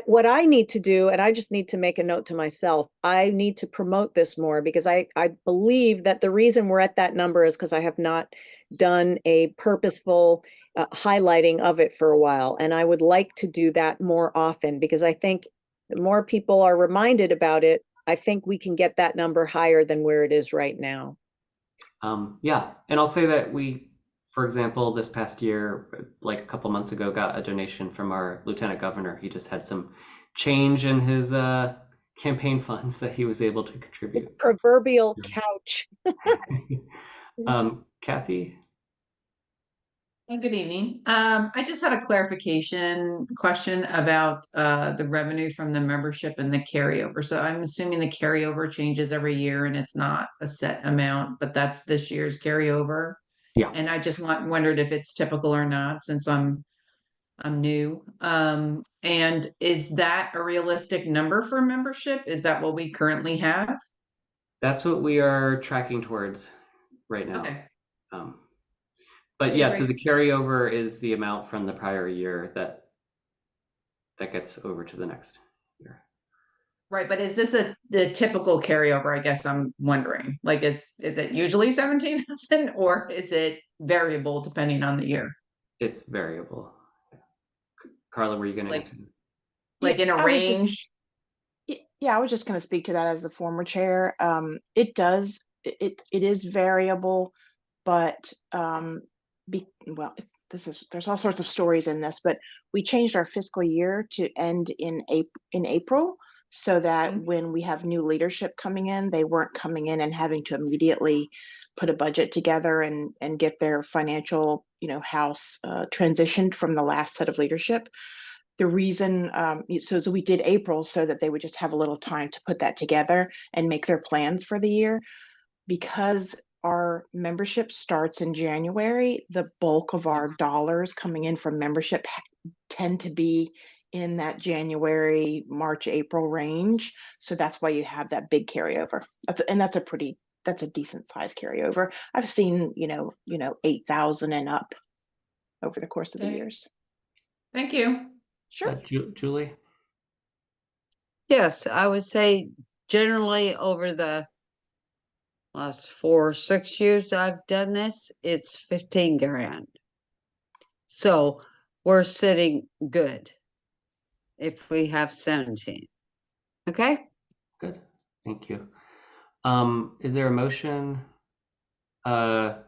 what I need to do, and I just need to make a note to myself, I need to promote this more, because I believe that the reason we're at that number is because I have not done a purposeful highlighting of it for a while. And I would like to do that more often, because I think the more people are reminded about it, I think we can get that number higher than where it is right now. Yeah, and I'll say that we, for example, this past year, like a couple months ago, got a donation from our lieutenant governor. He just had some change in his campaign funds that he was able to contribute. His proverbial couch. Kathy? Good evening. I just had a clarification question about the revenue from the membership and the carryover. So I'm assuming the carryover changes every year and it's not a set amount, but that's this year's carryover. Yeah. And I just wondered if it's typical or not, since I'm new. And is that a realistic number for membership? Is that what we currently have? That's what we are tracking towards right now. Okay. But Okay, yeah, so great. the carryover is the amount from the prior year that gets over to the next year. Right, but is this the typical carryover? I guess I'm wondering. Like, is it usually 17,000, or is it variable depending on the year? It's variable. Carla, were you going to answer? Like in a I was just- range? Yeah, I was just going to speak to that as the former chair. It is variable, but there's all sorts of stories in this, but we changed our fiscal year to end in April, so that when we have new leadership coming in, they weren't coming in and having to immediately put a budget together and get their financial, house transitioned from the last set of leadership. The reason, so we did April so that they would just have a little time to put that together and make their plans for the year. Because our membership starts in January, the bulk of our dollars coming in from membership tend to be in that January, March, April range. So that's why you have that big carryover. That's a decent size carryover. I've seen, 8,000 and up over the course of the Okay. years. Thank you. Sure. Julie? Yes, I would say generally over the last 4 or 6 years I've done this, it's 15 grand. So we're sitting good if we have 17. Okay? Good. Thank you. Is there a motion? Carla,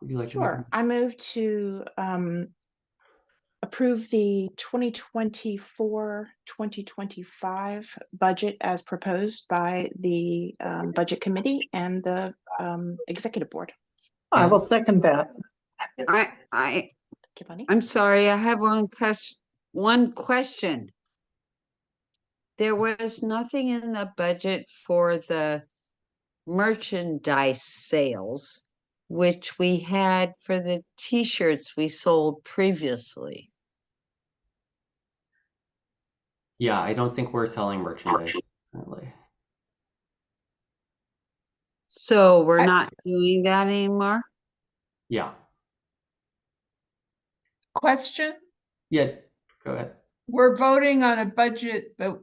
would you like to make Sure. I move to approve the 2024-2025 budget as proposed by the Budget Committee and the Executive Board. I will second that. I'm sorry, I have one question. There was nothing in the budget for the merchandise sales, which we had for the t-shirts we sold previously. Yeah, I don't think we're selling merchandise currently. So we're not doing that anymore? Yeah. Question? Yeah, go ahead. We're voting on a budget, but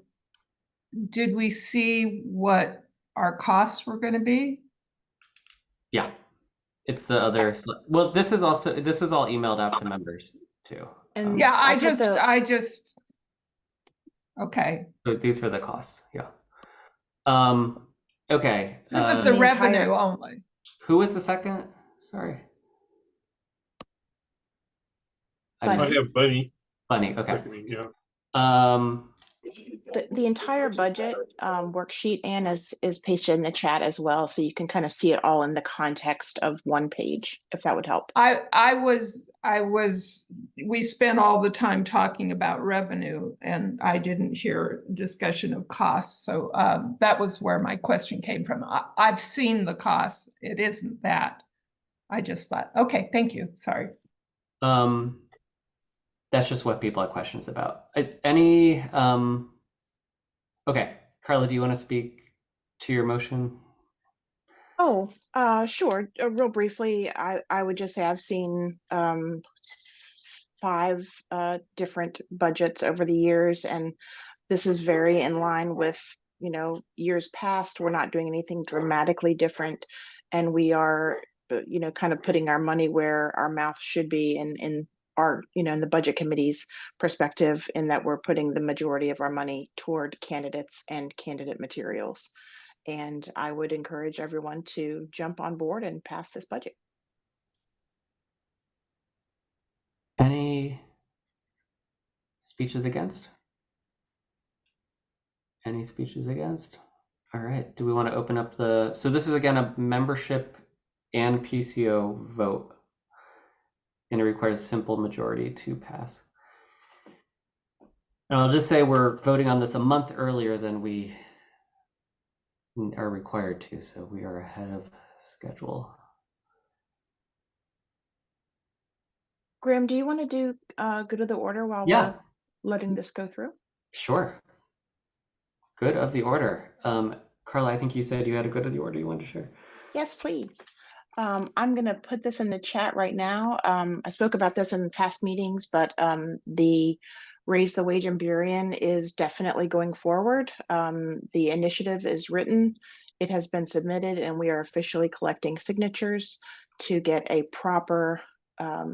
did we see what our costs were gonna be? Yeah. It's the other, well, this is all emailed out to members too. And Yeah, I'll put I just, okay. So these are the costs, yeah. Okay. This is the revenue only. Who was the second? Sorry. I have Bunny. Bunny, okay. Yeah. The entire budget worksheet, Anne, is pasted in the chat as well, so you can kind of see it all in the context of one page, if that would help. We spent all the time talking about revenue, and I didn't hear discussion of costs. So that was where my question came from. I've seen the costs. It isn't that. I just thought, okay, thank you. Sorry. That's just what people have questions about. Okay, Carla, do you want to speak to your motion? Oh, sure. Real briefly, I would just say I've seen 5 different budgets over the years, and this is very in line with, years past. We're not doing anything dramatically different, and we are, kind of putting our money where our mouth should be in our, in the budget committee's perspective, in that we're putting the majority of our money toward candidates and candidate materials. And I would encourage everyone to jump on board and pass this budget. Any speeches against? Any speeches against? All right, do we want to open up so this is again a membership and PCO vote, and it requires a simple majority to pass. And I'll just say we're voting on this a month earlier than we are required to, so we are ahead of schedule. Graham, do you want to do good of the order while we're letting this go through? Sure. Good of the order. Carla, I think you said you had a good of the order you wanted to share. Yes, please. I'm going to put this in the chat right now. I spoke about this in past meetings, but the Raise the Wage in Burien is definitely going forward. The initiative is written, it has been submitted, and we are officially collecting signatures to get a proper, at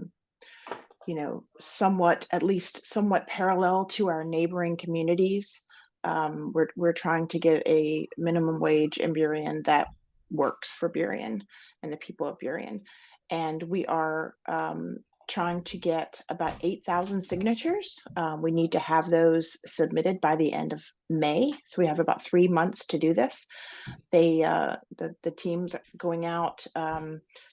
least somewhat parallel to our neighboring communities. We're trying to get a minimum wage in Burien that works for Burien and the people of Burien. And we are trying to get about 8,000 signatures. We need to have those submitted by the end of May. So we have about 3 months to do this. The teams going out,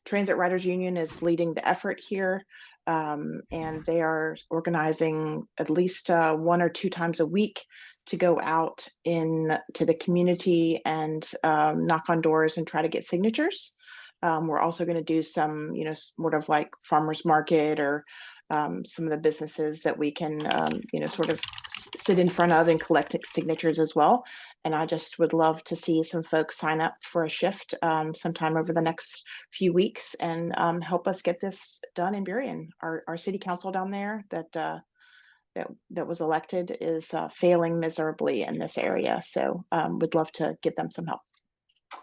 Transit Riders Union is leading the effort here. And they are organizing at least 1 or 2 times a week to go out to the community and knock on doors and try to get signatures. We're also going to do some, sort of like farmers market or some of the businesses that we can, sort of sit in front of and collect signatures as well. And I just would love to see some folks sign up for a shift sometime over the next few weeks and help us get this done in Burien. Our city council down there that was elected is failing miserably in this area. So we'd love to give them some help.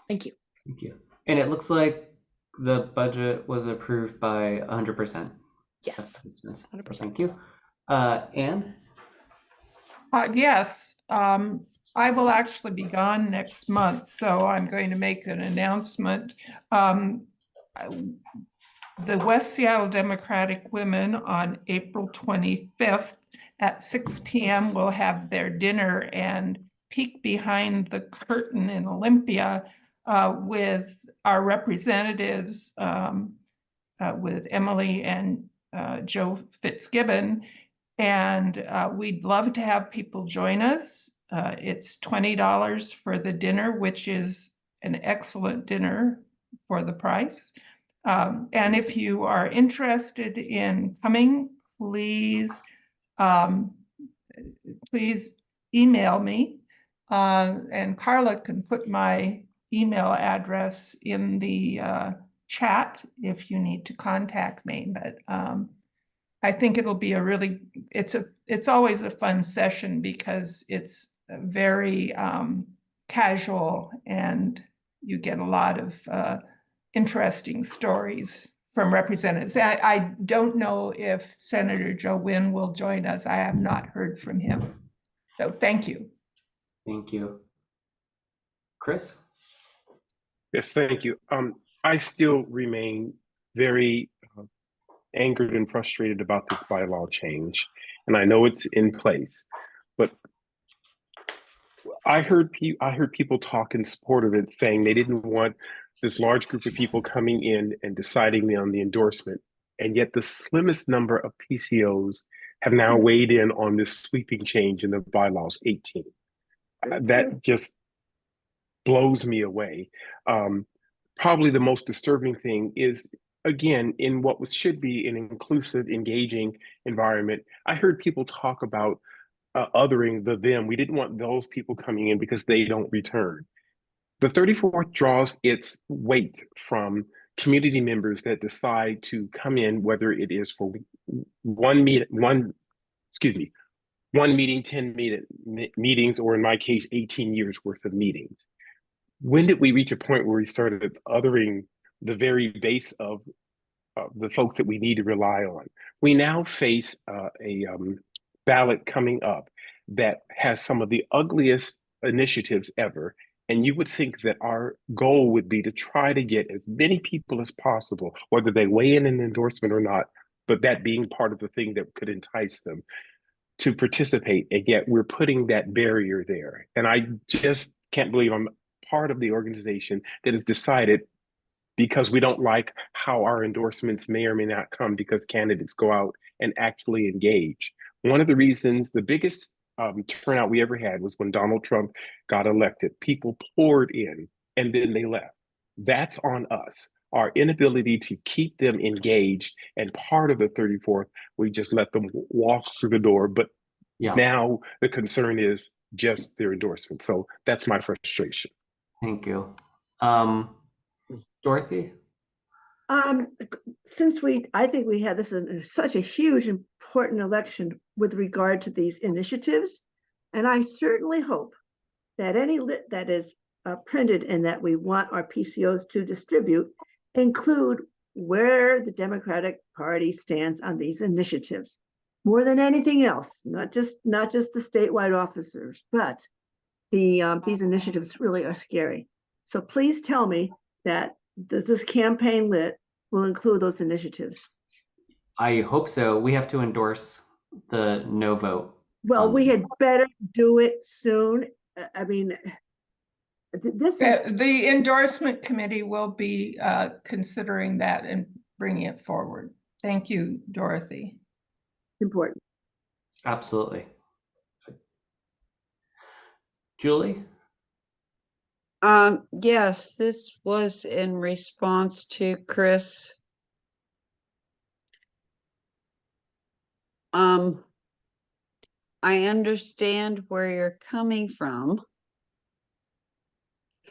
Thank you. Thank you. And it looks like the budget was approved by 100%. Yes, 100%. Thank you. Anne? Yes, I will actually be gone next month, so I'm going to make an announcement. The West Seattle Democratic Women on April 25th at 6 p.m. will have their dinner and peek behind the curtain in Olympia with our representatives, with Emily and Joe Fitzgibbon. And we'd love to have people join us. It's $20 for the dinner, which is an excellent dinner for the price. And if you are interested in coming, please email me. And Carla can put my email address in the chat if you need to contact me. But I think it'll be it's always a fun session because it's very casual and you get a lot of interesting stories from representatives. I don't know if Senator Joe Wynn will join us. I have not heard from him. So thank you. Thank you. Chris? Yes, thank you. I still remain very angered and frustrated about this bylaw change, and I know it's in place, but I heard people talk in support of it, saying they didn't want this large group of people coming in and deciding on the endorsement, and yet the slimmest number of PCOs have now weighed in on this sweeping change in the bylaws, 18. That just blows me away. Probably the most disturbing thing is, again, in what should be an inclusive, engaging environment, I heard people talk about othering them. We didn't want those people coming in because they don't return. The 34th draws its weight from community members that decide to come in, whether it is for one meeting, 10 meetings, or in my case, 18 years worth of meetings. When did we reach a point where we started othering the very base of the folks that we need to rely on? We now face a ballot coming up that has some of the ugliest initiatives ever. And you would think that our goal would be to try to get as many people as possible, whether they weigh in an endorsement or not, but that being part of the thing that could entice them to participate. And yet we're putting that barrier there. And I just can't believe I'm part of the organization that has decided, because we don't like how our endorsements may or may not come because candidates go out and actually engage. One of the reasons, the biggest turnout we ever had was when Donald Trump got elected. People poured in and then they left. That's on us. Our inability to keep them engaged, and part of the 34th, we just let them walk through the door. But now the concern is just their endorsement. So that's my frustration. Thank you. Dorothy? Since I think we had this in such a huge, important election with regard to these initiatives, and I certainly hope that any that is printed and that we want our PCOs to distribute include where the Democratic Party stands on these initiatives. More than anything else, not just the statewide officers, but these initiatives really are scary. So please tell me that this campaign lit will include those initiatives. I hope so. We have to endorse the no vote. Well, we had better do it soon. I mean, the endorsement committee will be considering that and bringing it forward. Thank you, Dorothy. Important. Absolutely. Julie? Yes, this was in response to Chris. I understand where you're coming from.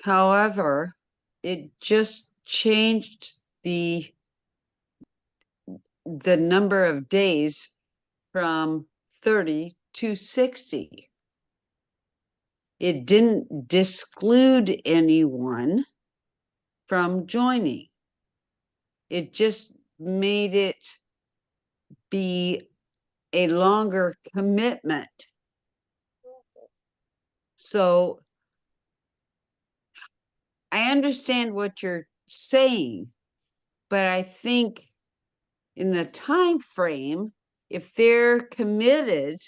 However, it just changed the number of days from 30 to 60. It didn't disclude anyone from joining. It just made it be a longer commitment. So I understand what you're saying, but I think in the time frame, if they're committed,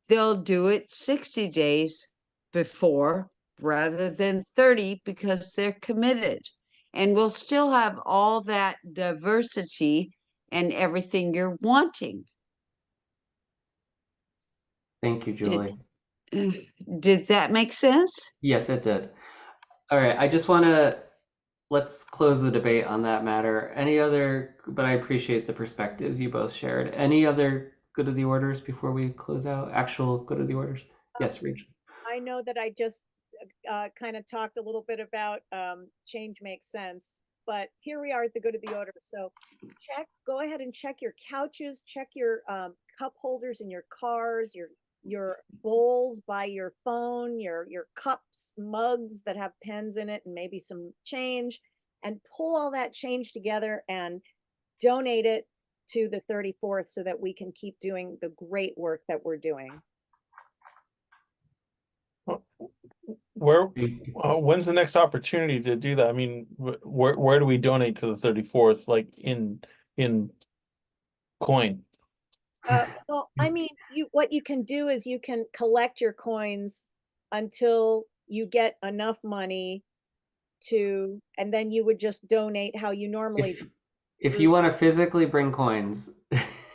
they'll do it 60 days before rather than 30 because they're committed. And we'll still have all that diversity and everything you're wanting. Thank you, Julie. Did that make sense? Yes, it did. All right, I just want to let's close the debate on that matter. Any other, but I appreciate the perspectives you both shared. Any other good of the orders before we close out? Actual good of the orders? Yes, Rachel. I know that I just kind of talked a little bit about change makes sense, but here we are at the good of the order. So go ahead and check your couches, check your cup holders in your cars, your bowls by your phone, your cups, mugs that have pens in it and maybe some change, and pull all that change together and donate it to the 34th so that we can keep doing the great work that we're doing. When's the next opportunity to do that? I mean, where do we donate to the 34th? Like in coin? Well, I mean, what you can do is you can collect your coins until you get enough money to, and then you would just donate how you normally do. If you want to physically bring coins.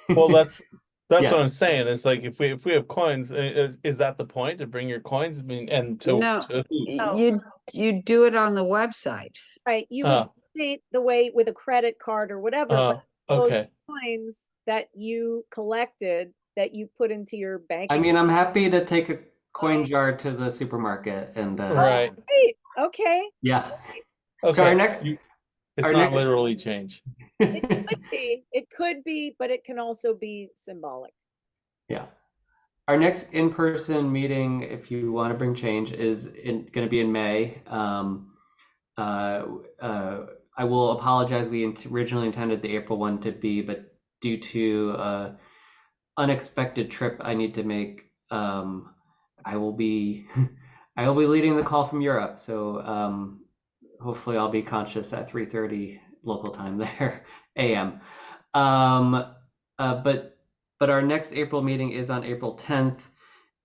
Well, that's Yeah. what I'm saying. It's like if we have coins, is that the point to bring your coins? I mean, and No, you do it on the website. Right, you would donate the way with a credit card or whatever, but those okay. coins that you collected that you put into your bank I mean, account. I'm happy to take a coin jar to the supermarket and Right. Great. Okay. Yeah. Okay. So our next it's our not next- literally change. It could be, but it can also be symbolic. Yeah. Our next in-person meeting, if you want to bring change, is going to be in May. I will apologize. We originally intended the April one to be, but due to unexpected trip I need to make, I will be leading the call from Europe. So hopefully I'll be conscious at 3:30 local time there, a.m. But our next April meeting is on April 10th,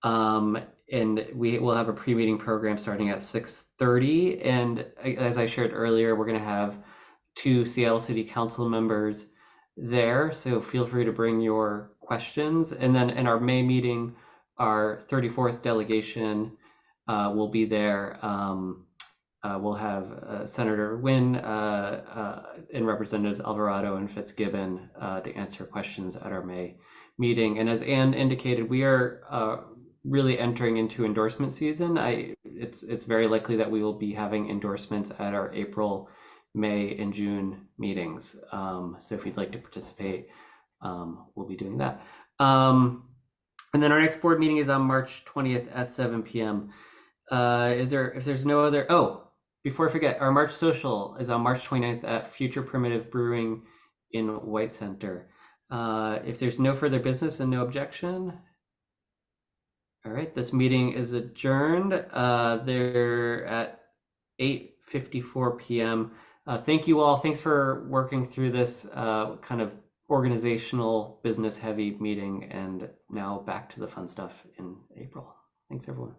and we will have a pre-meeting program starting at 6:30. And as I shared earlier, we're going to have 2 Seattle City Council members there, so feel free to bring your questions. And then in our May meeting, our 34th delegation will be there. We'll have Senator Wynn and Representatives Alvarado and Fitzgibbon to answer questions at our May meeting. And as Anne indicated, we are really entering into endorsement season. It's very likely that we will be having endorsements at our April, May, and June meetings. So if you'd like to participate, we'll be doing that. And then our next board meeting is on March 20th at 7 p.m. If there's no other, before I forget, our March social is on March 29th at Future Primitive Brewing in White Center. If there's no further business and no objection, all right, this meeting is adjourned. They're at 8:54 p.m. Thank you all. Thanks for working through this kind of organizational, business heavy meeting, and now back to the fun stuff in April. Thanks, everyone.